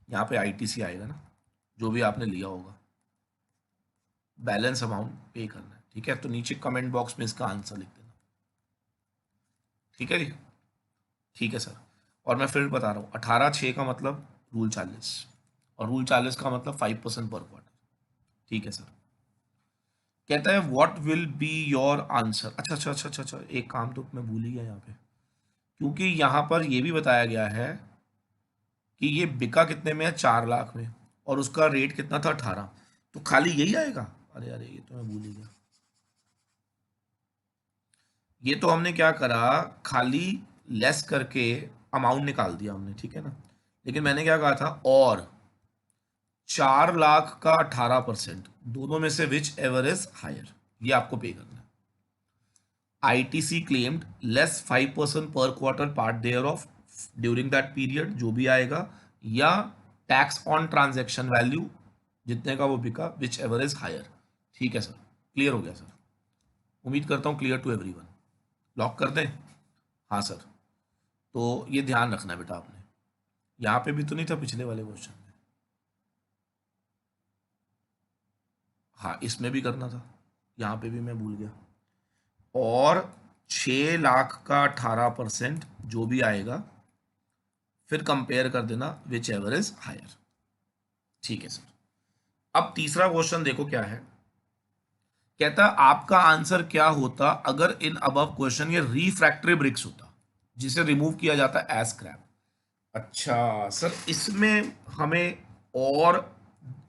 यहाँ पे आईटीसी आएगा ना, जो भी आपने लिया होगा, बैलेंस अमाउंट पे करना है, ठीक है। तो नीचे कमेंट बॉक्स में इसका आंसर लिख देना, ठीक है जी। ठीक है सर। और मैं फिर बता रहा हूँ, 18/6 का मतलब रूल 40, और रूल 40 का मतलब 5% पर क्वार्टर, ठीक है सर। कहता है what will be your answer. अच्छा अच्छा अच्छा अच्छा अच्छा, एक काम तो मैं भूल ही गया यहाँ पे, क्योंकि यहाँ पर ये भी बताया गया है कि ये बिका कितने में है, 4 लाख में, और उसका रेट कितना था 18, तो खाली यही आएगा। अरे अरे, ये तो मैं भूल ही गया। ये तो हमने क्या करा, खाली लेस करके अमाउंट निकाल दिया हमने, ठीक है ना। लेकिन मैंने क्या कहा था, और 4 लाख का 18%, दोनों में से विच एवर इज हायर, ये आपको पे करना है। ITC claimed less 5% per quarter part thereof during that period, जो भी आएगा, या टैक्स ऑन ट्रांजैक्शन वैल्यू, जितने का वो बिका, विच एवर इज हायर। ठीक है सर, क्लियर हो गया सर, उम्मीद करता हूँ क्लियर टू एवरीवन। लॉक कर दें? हाँ सर। तो ये ध्यान रखना है बेटा आपने, यहाँ पे भी तो नहीं था पिछले वाले क्वेश्चन में, हाँ इसमें भी करना था, यहाँ पे भी मैं भूल गया। और 6 लाख का 18% जो भी आएगा, फिर कंपेयर कर देना विच एवर इज हायर, ठीक है सर। अब तीसरा क्वेश्चन देखो क्या है, कहता है आपका आंसर क्या होता अगर इन अबव क्वेश्चन ये रिफ्रैक्टरी ब्रिक्स होता, जिसे रिमूव किया जाता है एज स्क्रैप। अच्छा सर, इसमें हमें और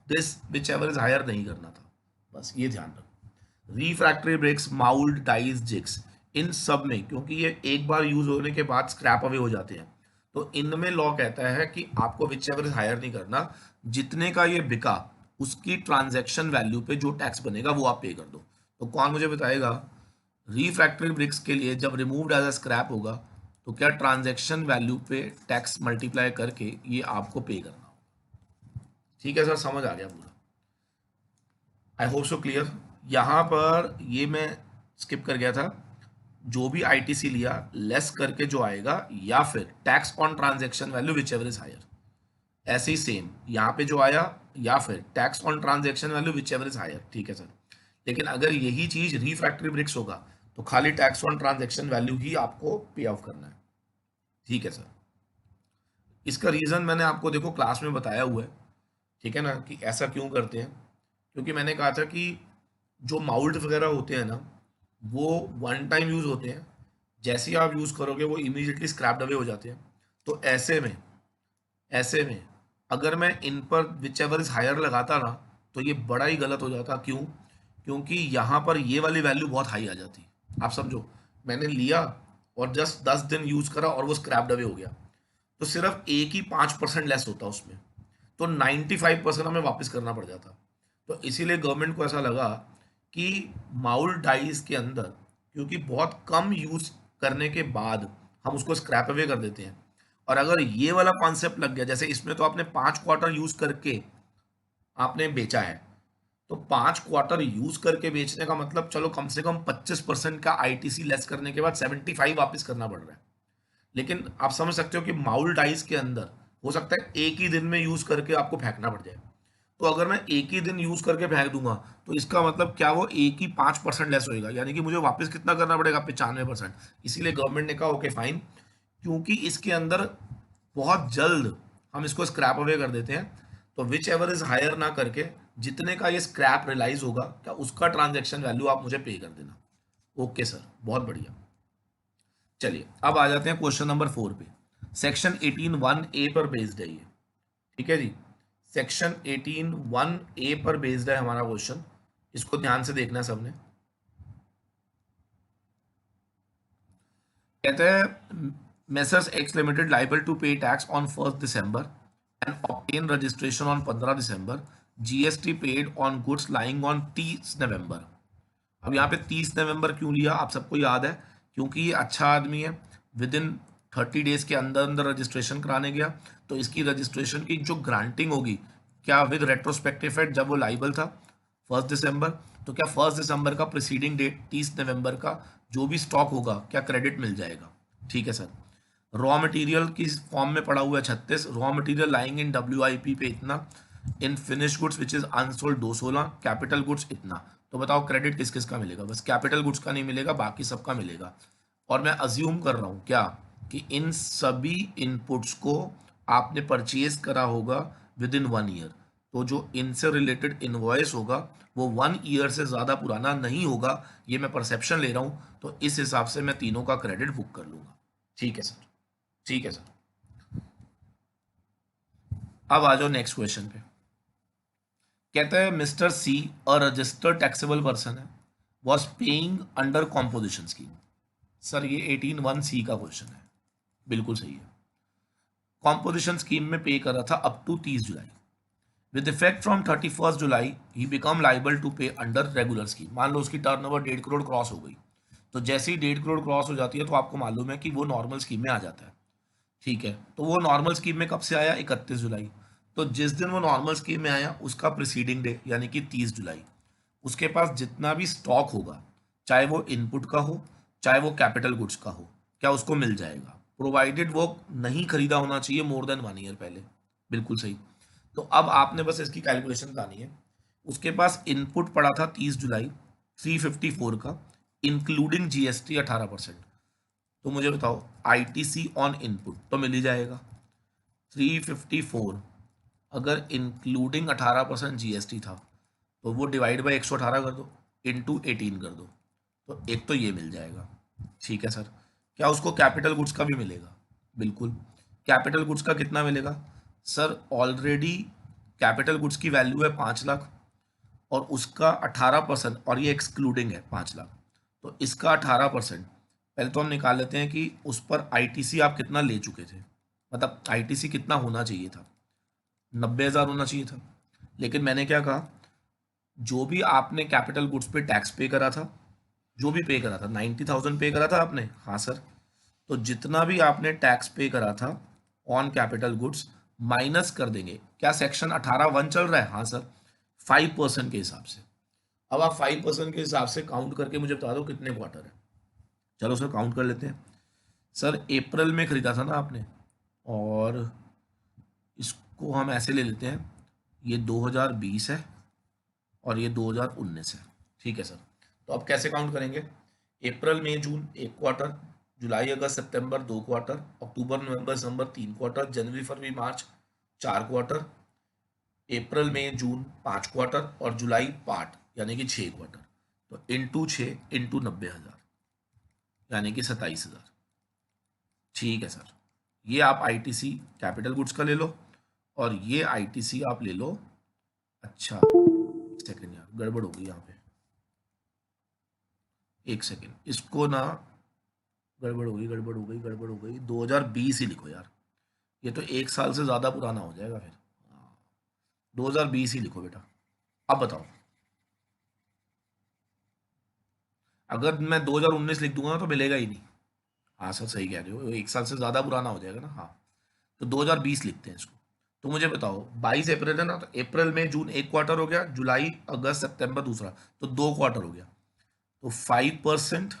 this whichever is higher नहीं करना था, बस ये ध्यान रखो। Refractory bricks, mould, dies, jigs, इन सब में, क्योंकि ये एक बार यूज होने के बाद स्क्रैप अवे हो जाते हैं, तो इनमें लॉ कहता है कि आपको विच एवर इज हायर नहीं करना, जितने का ये बिका उसकी ट्रांजैक्शन वैल्यू पे जो टैक्स बनेगा वो आप पे कर दो। तो कौन मुझे बताएगा, रिफ्रैक्टरी ब्रिक्स के लिए जब रिमूव्ड एज अ स्क्रैप होगा तो क्या ट्रांजैक्शन वैल्यू पे टैक्स मल्टीप्लाई करके ये आपको पे करना होगा। ठीक है सर, समझ आ गया पूरा, आई होप सो क्लियर। यहाँ पर ये मैं स्किप कर गया था, जो भी आईटीसी लिया लेस करके जो आएगा, या फिर tax on transaction value whichever is higher, ऐसे ही सेम यहाँ पे जो आया, या फिर tax on transaction value whichever is higher, ठीक है सर। लेकिन अगर यही चीज रिफ्रैक्टरी ब्रिक्स होगा तो खाली टैक्स ऑन ट्रांजैक्शन वैल्यू ही आपको पे ऑफ करना है, ठीक है सर। इसका रीजन मैंने आपको देखो क्लास में बताया हुआ है, ठीक है ना, कि ऐसा क्यों करते हैं। क्योंकि मैंने कहा था कि जो माउल्ड वगैरह होते हैं ना, वो वन टाइम यूज होते हैं, जैसे ही आप यूज करोगे वो इमीडिएटली स्क्रैप्ड अवे हो जाते हैं। तो ऐसे में अगर मैं इन पर विच एवर इज हायर लगाता ना, तो ये बड़ा ही गलत हो जाता। क्यों? क्योंकि यहाँ पर ये वाली वैल्यू बहुत हाई आ जाती। आप समझो, मैंने लिया और जस्ट 10 दिन यूज करा और वो स्क्रैप्ड अवे हो गया, तो सिर्फ एक ही 5% लेस होता उसमें, तो 95% हमें वापस करना पड़ जाता। तो इसीलिए गवर्नमेंट को ऐसा लगा कि माउल डाइस के अंदर, क्योंकि बहुत कम यूज करने के बाद हम उसको स्क्रैप अवे कर देते हैं, और अगर ये वाला कॉन्सेप्ट लग गया, जैसे इसमें तो आपने 5 क्वार्टर यूज करके आपने बेचा है, तो 5 क्वार्टर यूज करके बेचने का मतलब चलो कम से कम 25% का आईटीसी लेस करने के बाद 75 वापस करना पड़ रहा है। लेकिन आप समझ सकते हो कि माउल डाइस के अंदर हो सकता है एक ही दिन में यूज करके आपको फेंकना पड़ जाए। तो अगर मैं एक ही दिन यूज करके फेंक दूंगा, तो इसका मतलब क्या, वो एक ही 5% लेस होएगा, यानी कि मुझे वापस कितना करना पड़ेगा, 95%। इसीलिए गवर्नमेंट ने कहा ओके फाइन, क्योंकि इसके अंदर बहुत जल्द हम इसको स्क्रैप अवे कर देते हैं, तो विच एवर इज हायर ना करके जितने का ये स्क्रैप रियलाइज होगा, क्या उसका ट्रांजेक्शन वैल्यू आप मुझे पे कर देना। ओके सर, बहुत बढ़िया। चलिए अब आ जाते हैं क्वेश्चन नंबर 4 पे। सेक्शन 18(1)(a) पर बेस्ड है ये, ठीक है जी। सेक्शन 18(1)(a) पर बेस्ड है हमारा क्वेश्चन, इसको ध्यान से देखना है सबने। कहते हैं messrs x limited liable to pay tax on 1 December and obtain registration on 15 December, GST paid on goods lying on 30 November. अब यहाँ पे 30 नवंबर क्यों लिया, आप सबको याद है, क्योंकि ये अच्छा आदमी है, विद इन 30 डेज के अंदर अंदर रजिस्ट्रेशन कराने गया, तो इसकी रजिस्ट्रेशन की जो ग्रांटिंग होगी, क्या विद रेट्रोस्पेक्टिव इफेक्ट, जब वो लाइबल था 1 दिसंबर, तो क्या 1 दिसंबर का प्रिसीडिंग डेट 30 नवंबर का जो भी स्टॉक होगा, क्या क्रेडिट मिल जाएगा। ठीक है सर। रॉ मटेरियल की फॉर्म में पड़ा हुआ है 36, raw material lying in WIP पे इतना, इन finish goods which is unsold 216, capital goods इतना। तो बताओ क्रेडिट किस किस का मिलेगा, बस कैपिटल गुड्स का नहीं मिलेगा, बाकी सबका मिलेगा। और मैं अज्यूम कर रहा हूँ क्या, कि इन सभी इनपुट्स को आपने परचेज करा होगा विद इन 1 ईयर, तो जो इनसे रिलेटेड इनवॉइस होगा वो 1 ईयर से ज़्यादा पुराना नहीं होगा, ये मैं परसेप्शन ले रहा हूँ, तो इस हिसाब से मैं तीनों का क्रेडिट बुक कर लूँगा। ठीक है सर, ठीक है सर। अब आ जाओ नेक्स्ट क्वेश्चन पे। कहता है mister C, a registered taxable person है, was paying under composition scheme. Sir ये 18(1)(c) का क्वेश्चन है, बिल्कुल सही है। कॉम्पोजिशन स्कीम में पे कर रहा था up to 30 July, with effect from 31 July he become liable to pay under regular scheme. मान लो उसकी टर्नओवर 1.5 करोड़ क्रॉस हो गई, तो जैसे ही 1.5 करोड़ क्रॉस हो जाती है, तो आपको मालूम है कि वो नॉर्मल स्कीम में आ जाता है। ठीक है, तो वो नॉर्मल स्कीम में कब से आया, 31 जुलाई। तो जिस दिन वो नॉर्मल स्कीम में आया उसका प्रिसीडिंग डे यानी कि 30 जुलाई, उसके पास जितना भी स्टॉक होगा, चाहे वो इनपुट का हो चाहे वो कैपिटल गुड्स का हो, क्या उसको मिल जाएगा, प्रोवाइडेड वो नहीं खरीदा होना चाहिए मोर देन 1 ईयर पहले। बिल्कुल सही। तो अब आपने बस इसकी कैलकुलेशन बतानी है। उसके पास इनपुट पड़ा था 30 जुलाई 354 का, इंक्लूडिंग जीएसटी 18%। तो मुझे बताओ आईटीसी ऑन इनपुट तो मिल ही जाएगा 354, अगर इंक्लूडिंग 18% जीएसटी था, तो वो डिवाइड बाई 118 कर दो, इंटू 18 कर दो, तो एक तो ये मिल जाएगा। ठीक है सर। क्या उसको कैपिटल गुड्स का भी मिलेगा, बिल्कुल। कैपिटल गुड्स का कितना मिलेगा, सर ऑलरेडी कैपिटल गुड्स की वैल्यू है 5 लाख, और उसका 18%, और ये एक्सक्लूडिंग है 5 लाख, तो इसका 18%। पहले तो हम निकाल लेते हैं कि उस पर आईटीसी आप कितना ले चुके थे, मतलब आईटीसी कितना होना चाहिए था, 90,000 होना चाहिए था। लेकिन मैंने क्या कहा, जो भी आपने कैपिटल गुड्स पे टैक्स पे करा था, जो भी पे करा था, 90,000 पे करा था आपने, हाँ सर। तो जितना भी आपने टैक्स पे करा था ऑन कैपिटल गुड्स, माइनस कर देंगे, क्या सेक्शन 18(1) चल रहा है, हाँ सर, 5% के हिसाब से। अब आप 5% के हिसाब से काउंट करके मुझे बता दो कितने क्वार्टर है। चलो सर काउंट कर लेते हैं। सर अप्रैल में खरीदा था ना आपने, और इसको हम ऐसे ले लेते हैं, ये 2020 है और ये 2019 है। ठीक है सर। तो अब कैसे काउंट करेंगे, अप्रैल मई जून 1 क्वार्टर, जुलाई अगस्त सितंबर 2 क्वार्टर, अक्टूबर नवंबर दिसंबर 3 क्वार्टर, जनवरी फरवरी मार्च 4 क्वार्टर, अप्रैल मई जून 5 क्वार्टर, और जुलाई 5 यानी कि 6 क्वार्टर। तो इंटू 6 इंटू 90,000 यानी कि 27,000। ठीक है सर। ये आप आईटीसी कैपिटल गुड्स का ले लो, और ये आईटीसी आप ले लो। अच्छा एक सेकेंड यार, गड़बड़ हो गई यहाँ पे, एक सेकेंड, इसको ना, गड़बड़ हो गई गड़बड़ हो गई गड़बड़ हो गई, 2020 ही लिखो यार, ये तो 1 साल से ज़्यादा पुराना हो जाएगा फिर। 2020 ही लिखो बेटा। अब बताओ, अगर मैं 2019 लिख दूंगा तो मिलेगा ही नहीं। हाँ सर सही कह रहे हो, एक साल से ज्यादा पुराना हो जाएगा ना। हाँ, तो 2020 लिखते हैं इसको। तो मुझे बताओ 22 अप्रैल है ना, तो अप्रैल मई जून एक क्वार्टर हो गया, जुलाई अगस्त सितंबर दूसरा, तो दो क्वार्टर हो गया। तो 5%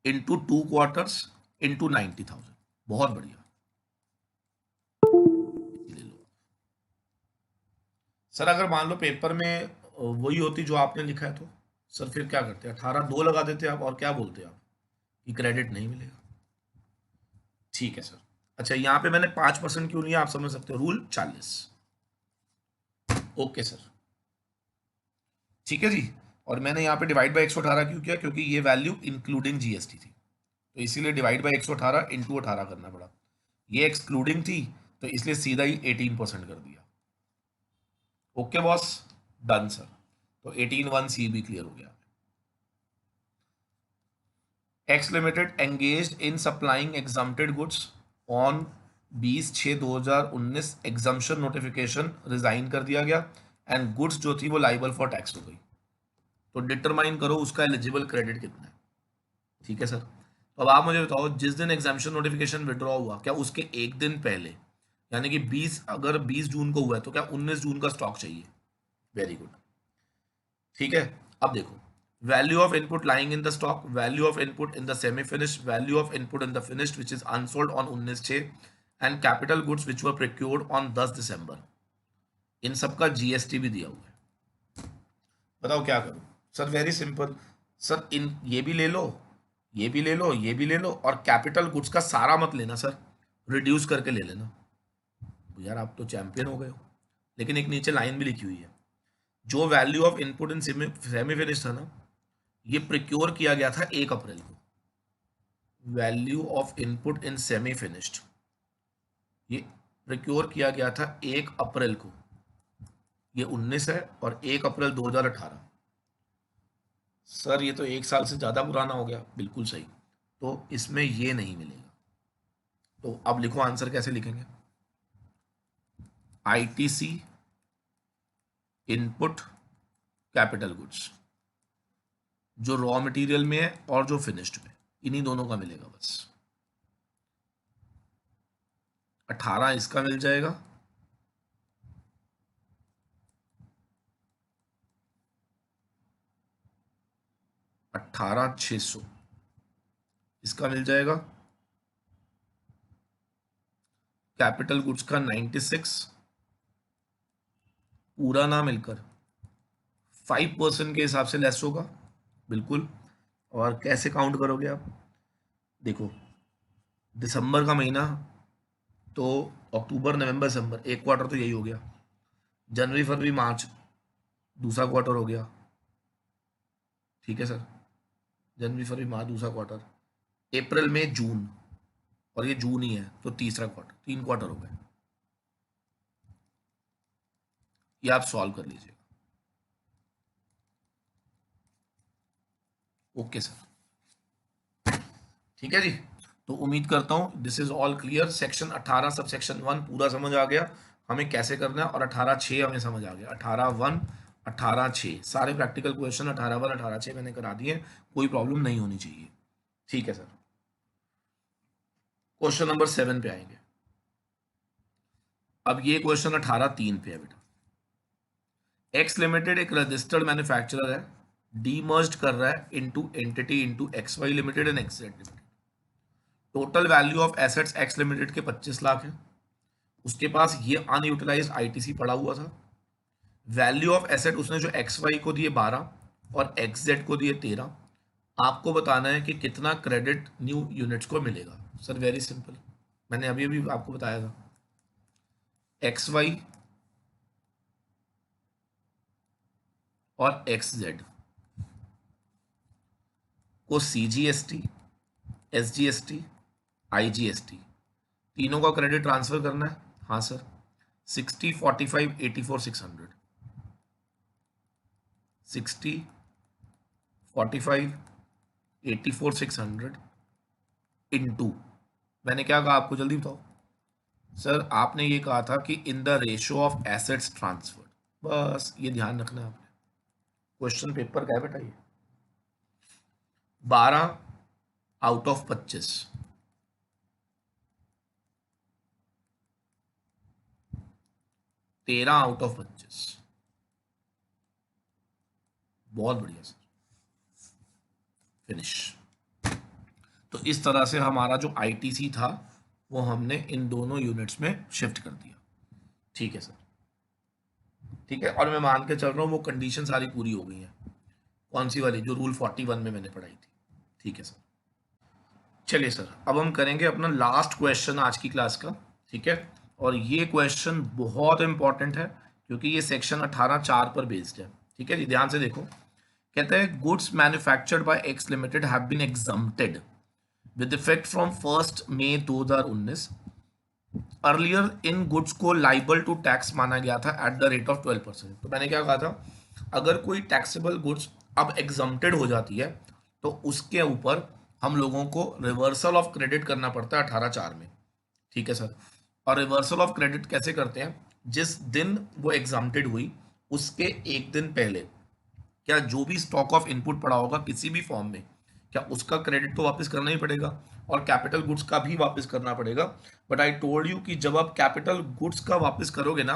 इंटू 2 क्वार्टर्स इंटू 90,000। बहुत बढ़िया, ले लो। सर अगर मान लो पेपर में वही होती जो आपने लिखा है, तो सर फिर क्या करते? 18 2 लगा देते आप, और क्या बोलते आप कि क्रेडिट नहीं मिलेगा। ठीक है सर। अच्छा, यहाँ पे मैंने 5% क्यों लिया आप समझ सकते हो, रूल 40। ओके सर, ठीक है जी। और मैंने यहाँ पे डिवाइड बाई 118 क्यों किया? क्योंकि ये वैल्यू इंक्लूडिंग जीएसटी थी, तो इसीलिए डिवाइड बाई 118 इंटू 18 करना पड़ा। ये एक्सक्लूडिंग थी, तो इसलिए सीधा ही 18% कर दिया। Okay boss, done sir. तो 18(1)(c) भी क्लियर हो गया। X limited engaged in supplying exempted goods on 20/6/2019, exemption notification resign कर दिया गया, एंड गुड्स जो थी वो लाइबल फॉर टैक्स हो गई। तो डिटरमाइन करो उसका एलिजिबल क्रेडिट कितना है। ठीक है सर। तो अब आप मुझे बताओ, जिस दिन एग्जामिशन नोटिफिकेशन विड्रॉ हुआ, क्या उसके एक दिन पहले, यानी कि 20, अगर 20 जून को हुआ है तो क्या 19 जून का स्टॉक चाहिए? Very good. ठीक है। अब देखो, value of input lying in the stock, value of input in the semi finished, value of input in the finished which is unsold on 19/6, and capital goods which were procured on 10 दिसंबर। इन सबका जीएसटी भी दिया हुआ है। बताओ क्या करूं? Sir very simple. सर इन ये भी ले लो, ये भी ले लो, ये भी ले लो, और कैपिटल गुड्स का सारा मत लेना सर, रिड्यूस करके ले लेना। यार आप तो चैंपियन हो गए हो। लेकिन एक नीचे लाइन भी लिखी हुई है, जो value of input in semi finish था ना, ये प्रिक्योर किया गया था 1 अप्रैल को। Value of input in semi finished, ये प्रिक्योर किया गया था 1 अप्रैल को। ये 19 है, और 1 अप्रैल 2018। सर ये तो एक साल से ज्यादा पुराना हो गया, बिल्कुल सही। तो इसमें ये नहीं मिलेगा। तो अब लिखो आंसर कैसे लिखेंगे? आईटीसी इनपुट कैपिटल गुड्स, जो रॉ मटेरियल में है और जो फिनिश्ड में, इन्हीं दोनों का मिलेगा बस। 18 इसका मिल जाएगा, 18,600 इसका मिल जाएगा, कैपिटल गुड्स का 96 पूरा ना मिलकर 5% के हिसाब से लेस होगा, बिल्कुल। और कैसे काउंट करोगे आप? देखो, दिसंबर का महीना, तो अक्टूबर नवंबर दिसंबर एक क्वार्टर तो यही हो गया, जनवरी फरवरी मार्च दूसरा क्वार्टर हो गया। ठीक है सर, जनवरी फरवरी मार्च दूसरा क्वार्टर, अप्रैल मई जून, और ये जून ही है तो तीसरा क्वार्टर, 3 क्वार्टर हो गए। ये आप सॉल्व कर लीजिए। ओके सर, ठीक है जी। तो उम्मीद करता हूं this is all clear. Section 18 sub section 1 पूरा समझ आ गया हमें कैसे करना है, और 18(6) हमें समझ आ गया। 18(1), 18(6) सारे प्रैक्टिकल क्वेश्चन 18(1), 18(6) मैंने करा दिए, कोई प्रॉब्लम नहीं होनी चाहिए। ठीक है सर, क्वेश्चन नंबर 7 पे आएंगे। अब ये क्वेश्चन 18(3) पे है बेटा। एक्स लिमिटेड एक रजिस्टर्ड मैन्युफैक्चरर है, डीमर्ज्ड कर रहा है into entity into x y limited and x z limited. Total value of assets x limited के 25 लाख है, उसके पास ये अनयूटिलाइज्ड आईटीसी पड़ा हुआ था। वैल्यू ऑफ एसेट उसने जो एक्स वाई को दिए 12 और एक्स जेड को दिए 13। आपको बताना है कि कितना क्रेडिट न्यू यूनिट्स को मिलेगा। सर वेरी सिंपल, मैंने अभी अभी आपको बताया था, एक्स वाई और एक्स जेड को सीजीएसटी, एसजीएसटी, आईजीएसटी तीनों का क्रेडिट ट्रांसफर करना है। हाँ सर, 60 45 84 600, 60 45 84 600 इनटू, मैंने क्या कहा आपको जल्दी बताओ, सर आपने ये कहा था कि in the ratio of assets transfer, बस ये ध्यान रखना है आपने। क्वेश्चन पेपर का है बेटा ये। 12 आउट ऑफ 25, 13 आउट ऑफ 25। बहुत बढ़िया सर, फिनिश। तो इस तरह से हमारा जो आईटीसी था वो हमने इन दोनों यूनिट्स में शिफ्ट कर दिया। ठीक है सर, ठीक है। और मैं मान के चल रहा हूँ वो कंडीशन सारी पूरी हो गई है। कौन सी वाली? जो रूल 41 में मैंने पढ़ाई थी। ठीक है सर। चलिए सर, अब हम करेंगे अपना लास्ट क्वेश्चन आज की क्लास का। ठीक है, और ये क्वेश्चन बहुत इंपॉर्टेंट है क्योंकि ये सेक्शन 18(4) पर बेस्ड है। ठीक है जी, ध्यान से देखो। कहते हैं goods manufactured by x limited have been exempted with effect from 1 May 2019। Earlier in goods को लाइबल टू टैक्स माना गया था एट द रेट ऑफ 12%। तो मैंने क्या कहा था, अगर कोई टैक्सेबल गुड्स अब एग्जम्प्टेड हो जाती है तो उसके ऊपर हम लोगों को रिवर्सल ऑफ क्रेडिट करना पड़ता है 18(4) में। ठीक है सर। और रिवर्सल ऑफ क्रेडिट कैसे करते हैं? जिस दिन वो एग्जम्प्टेड हुई उसके एक दिन पहले क्या जो भी स्टॉक ऑफ इनपुट पड़ा होगा किसी भी फॉर्म में, क्या उसका क्रेडिट तो वापस करना ही पड़ेगा और कैपिटल गुड्स का भी वापस करना पड़ेगा। बट आई टोल्ड यू कि जब आप कैपिटल गुड्स का वापस करोगे ना,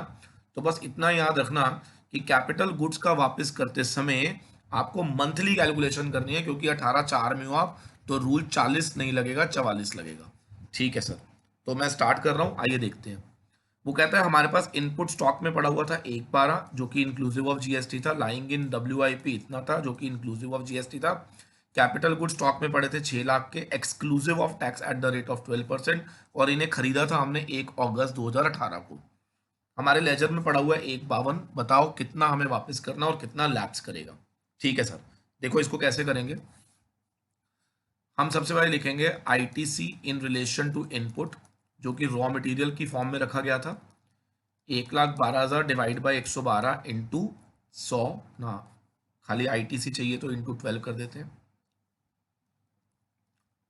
तो बस इतना याद रखना कि कैपिटल गुड्स का वापस करते समय आपको मंथली कैलकुलेशन करनी है, क्योंकि 18(4) में हो आप, तो रूल 40 नहीं लगेगा, 44 लगेगा। ठीक है सर, तो मैं स्टार्ट कर रहा हूँ, आइए देखते हैं। वो कहता है हमारे पास इनपुट स्टॉक में पड़ा हुआ था 1/12 जो कि इंक्लूसिव ऑफ जीएसटी था। लाइंग इन डब्ल्यूआईपी इतना था जो कि इंक्लूसिव ऑफ जीएसटी था। कैपिटल गुड स्टॉक में पड़े थे 6 लाख के exclusive of tax at the rate of 12%, और इन्हें खरीदा था हमने 1 अगस्त 2018 को। हमारे लेजर में पड़ा हुआ है 1/52। बताओ कितना हमें वापस करना और कितना लैप्स करेगा। ठीक है सर, देखो इसको कैसे करेंगे। हम सबसे पहले लिखेंगे ITC in relation to input, जो कि रॉ मटेरियल की फॉर्म में रखा गया था। 1,12,000 डिवाइड बाई 112 इंटू 100 ना, खाली आईटीसी चाहिए तो इंटू 12 कर देते हैं,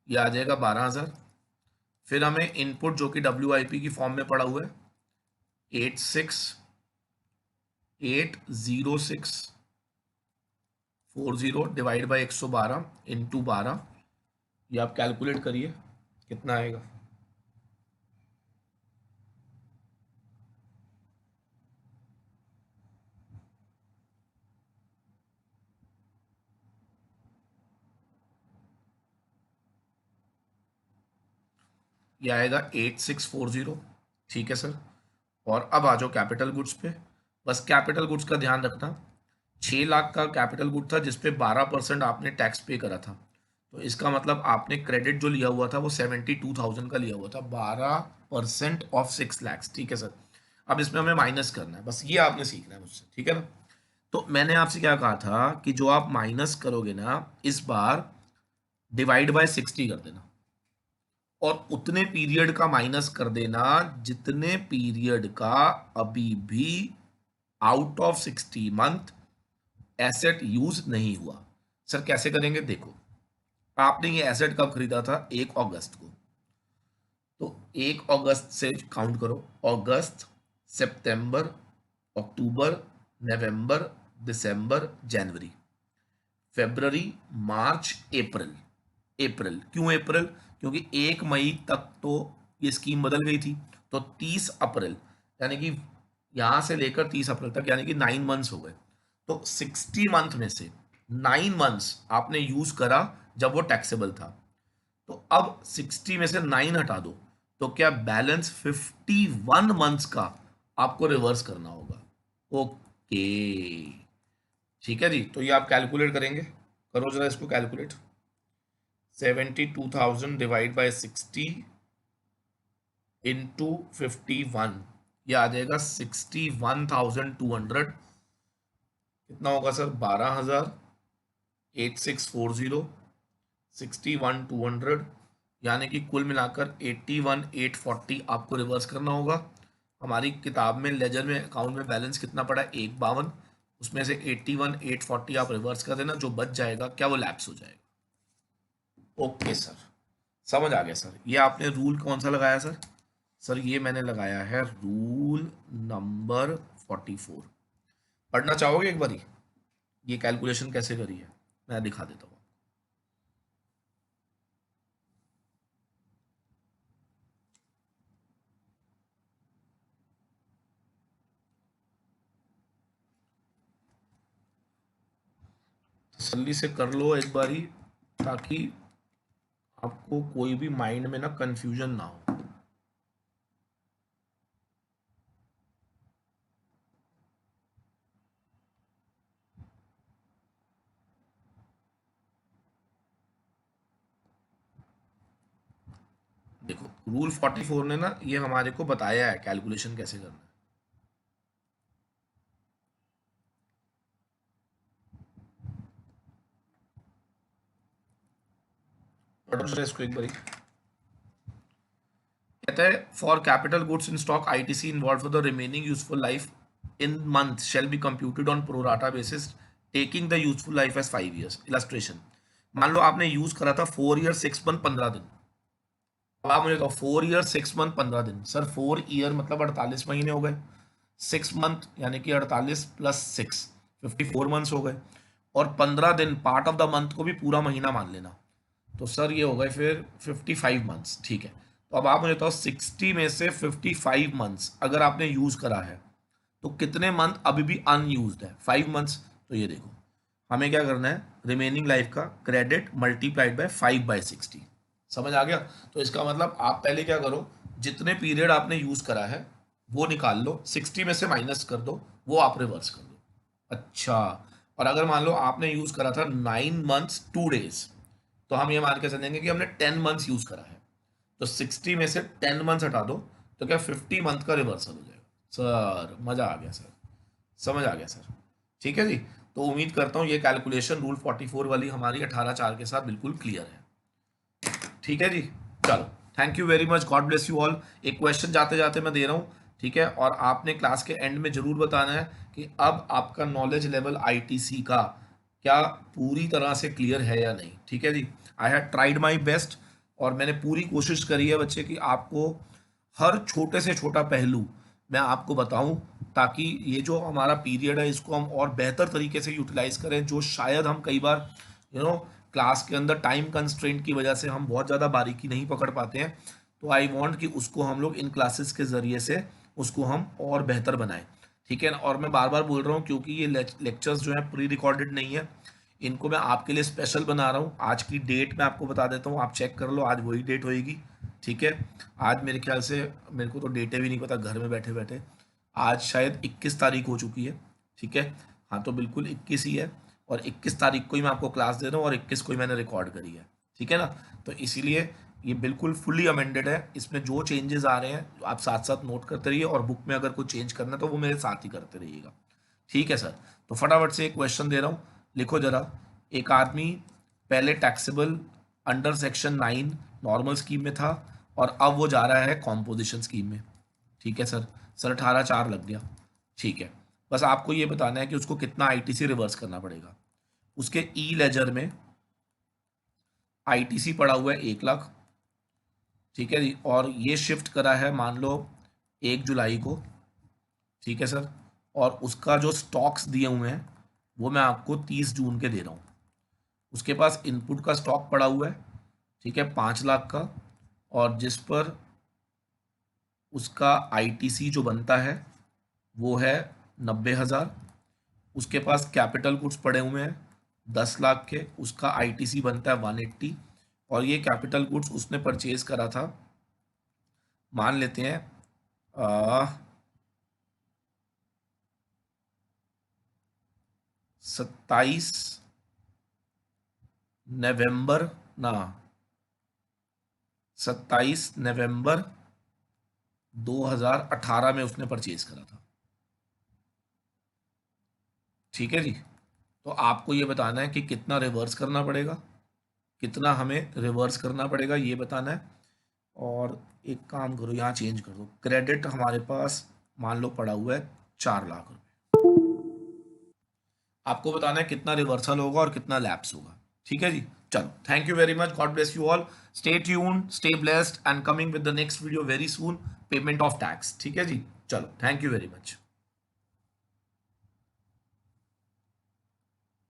ये आ जाएगा 12,000। फिर हमें इनपुट जो कि डब्ल्यूआईपी की फॉर्म में पड़ा हुआ है 86,806,40 डिवाइड बाई 112 इंटू 12, ये आप कैलकुलेट करिए कितना आएगा। ये आएगा 8640। ठीक है सर। और अब आ जाओ कैपिटल गुड्स पे। बस कैपिटल गुड्स का ध्यान रखना, 6 लाख का कैपिटल गुड था जिसपे 12% आपने टैक्स पे करा था। तो इसका मतलब आपने क्रेडिट जो लिया हुआ था वो 72,000 का लिया हुआ था, 12% ऑफ 6 लैक्स। ठीक है सर। अब इसमें हमें माइनस करना है, बस ये आपने सीखना है मुझसे। ठीक है ना। तो मैंने आपसे क्या कहा था कि जो आप माइनस करोगे ना, इस बार डिवाइड बाय 60 कर देना और उतने पीरियड का माइनस कर देना जितने पीरियड का अभी भी out of 60 month asset use नहीं हुआ। सर कैसे करेंगे? देखो, आपने ये एसेट कब खरीदा था? 1 अगस्त को। तो 1 अगस्त से काउंट करो, अगस्त, सितंबर, अक्टूबर, नवंबर, दिसंबर, जनवरी, फरवरी, मार्च, अप्रैल। अप्रैल क्यों अप्रैल? क्योंकि 1 मई तक तो ये स्कीम बदल गई थी, तो 30 अप्रैल, यानी कि यहां से लेकर 30 अप्रैल तक, यानी कि 9 मंथ्स हो गए। तो 60 मंथ में से 9 मंथ्स आपने यूज करा जब वो टैक्सेबल था। तो अब 60 में से 9 हटा दो, तो क्या बैलेंस 51 मंथ्स का आपको रिवर्स करना होगा। ओके, ठीक है जी। तो ये आप कैलकुलेट करेंगे, करो जरा इसको कैलकुलेट। 72,000 डिवाइड बाय 60 इंटू 51, ये आ जाएगा 61,200। कितना होगा सर? 12,000, 8640, 61,200, यानी कि कुल मिलाकर 81,840 आपको रिवर्स करना होगा। हमारी किताब में लेजर में अकाउंट में बैलेंस कितना पड़ा है? 1,52। उसमें से 81,840 आप रिवर्स कर देना, जो बच जाएगा क्या वो लैप्स हो जाएगा। ओके सर, समझ आ गया सर। ये आपने रूल कौन सा लगाया सर? सर ये मैंने लगाया है रूल नंबर 44। पढ़ना चाहोगे एक बारी ये कैलकुलेशन कैसे करी है? मैं दिखा देता हूँ। जल्दी से कर लो एक बारी, ताकि आपको कोई भी माइंड में ना कंफ्यूजन ना हो। देखो रूल 44 ने ना ये हमारे को बताया है कैलकुलेशन कैसे करना है। पढ़ो जरा इसको एक बारी। कहता है for capital goods in stock ITC involve for the remaining useful life in month shall be computed on pro rata basis taking the useful life as 5 years। Illustration, मान लो आपने यूज करा था 4 year 6 month 15 दिन। अब आप मुझे कहो 4 year 6 month 15 दिन, सर 4 year मतलब 48 महीने हो गए, 6 month यानी कि 48 + 6 54 months हो गए, और 15 दिन पार्ट ऑफ द मंथ को भी पूरा महीना मान लेना, तो सर ये हो गए फिर 55 months। ठीक है, तो अब आप मुझे बताओ 60 में से 55 months अगर आपने यूज करा है तो कितने मंथ अभी भी अनयूज्ड है? 5 months। तो ये देखो हमें क्या करना है, रिमेनिंग लाइफ का क्रेडिट मल्टीप्लाइड बाय 5/60। समझ आ गया? तो इसका मतलब आप पहले क्या करो, जितने पीरियड आपने यूज करा है वो निकाल लो, 60 में से माइनस कर दो, वो आप रिवर्स कर दो। अच्छा, और अगर मान लो आपने यूज करा था 9 months 2 days, तो हम ये मान के चलेंगे कि हमने 10 months यूज करा है, तो 60 में से 10 months हटा दो, तो क्या 50 month का रिवर्सल हो जाएगा। सर मजा आ गया सर, समझ आ गया सर। ठीक है जी, तो उम्मीद करता हूँ ये कैलकुलेशन रूल 44 वाली हमारी 18/4 के साथ बिल्कुल क्लियर है। ठीक है जी, चलो thank you very much, God bless you all. एक क्वेश्चन जाते जाते मैं दे रहा हूँ, ठीक है, और आपने क्लास के एंड में जरूर बताना है कि अब आपका नॉलेज लेवल आईटीसी का क्या पूरी तरह से क्लियर है या नहीं। ठीक है जी, I have tried my best, और मैंने पूरी कोशिश करी है बच्चे कि आपको हर छोटे से छोटा पहलू मैं आपको बताऊं, ताकि ये जो हमारा पीरियड है इसको हम और बेहतर तरीके से यूटिलाइज करें, जो शायद हम कई बार क्लास के अंदर टाइम कंस्ट्रेंट की वजह से हम बहुत ज़्यादा बारीकी नहीं पकड़ पाते हैं। तो आई वांट कि उसको हम लोग इन क्लासेस के ज़रिए से उसको हम और बेहतर बनाएं। ठीक है ना, और मैं बार बार बोल रहा हूँ क्योंकि ये लेक्चर्स जो है प्री रिकॉर्डेड नहीं है, इनको मैं आपके लिए स्पेशल बना रहा हूँ। आज की डेट मैं आपको बता देता हूँ, आप चेक कर लो, आज वही डेट होएगी। ठीक है, आज मेरे ख्याल से, मेरे को तो डेटें भी नहीं पता घर में बैठे बैठे, आज शायद 21 तारीख हो चुकी है। ठीक है, हाँ तो बिल्कुल 21 ही है, और 21 तारीख को ही मैं आपको क्लास दे रहा हूँ, और 21 को ही मैंने रिकॉर्ड करी है। ठीक है ना, तो इसीलिए ये बिल्कुल फुली अमेंडेड है, इसमें जो चेंजेस आ रहे हैं आप साथ साथ नोट करते रहिए, और बुक में अगर कोई चेंज करना है तो वो मेरे साथ ही करते रहिएगा। ठीक है सर, तो फटाफट से एक क्वेश्चन दे रहा हूँ, लिखो जरा। एक आदमी पहले taxable under section 9 normal scheme में था, और अब वो जा रहा है कॉम्पोजिशन स्कीम में। ठीक है सर, सर 18/4 लग गया। ठीक है, बस आपको ये बताना है कि उसको कितना आईटीसी रिवर्स करना पड़ेगा। उसके ई लेजर में आईटीसी पड़ा हुआ है 1 लाख। ठीक है जी, और ये शिफ्ट करा है मान लो 1 जुलाई को। ठीक है सर, और उसका जो स्टॉक्स दिए हुए हैं वो मैं आपको 30 जून के दे रहा हूँ। उसके पास इनपुट का स्टॉक पड़ा हुआ है, ठीक है, 5 लाख का, और जिस पर उसका आईटीसी जो बनता है वो है 90,000। उसके पास कैपिटल गुड्स पड़े हुए हैं 10 लाख के, उसका आईटीसी बनता है 180, और ये कैपिटल गुड्स उसने परचेज करा था, मान लेते हैं 27 नवंबर ना 27 नवंबर 2018 में उसने परचेज करा था। ठीक है जी, तो आपको ये बताना है कि कितना रिवर्स करना पड़ेगा, कितना हमें रिवर्स करना पड़ेगा ये बताना है। और एक काम करो, यहाँ चेंज कर दो, क्रेडिट हमारे पास मान लो पड़ा हुआ है 4 लाख रुपए, आपको बताना है कितना रिवर्सल होगा और कितना लैप्स होगा। ठीक है जी, चलो thank you very much, God bless you all, stay tuned, stay blessed, and coming with the next video very soon. Payment of tax. ठीक है जी, चलो थैंक यू वेरी मच।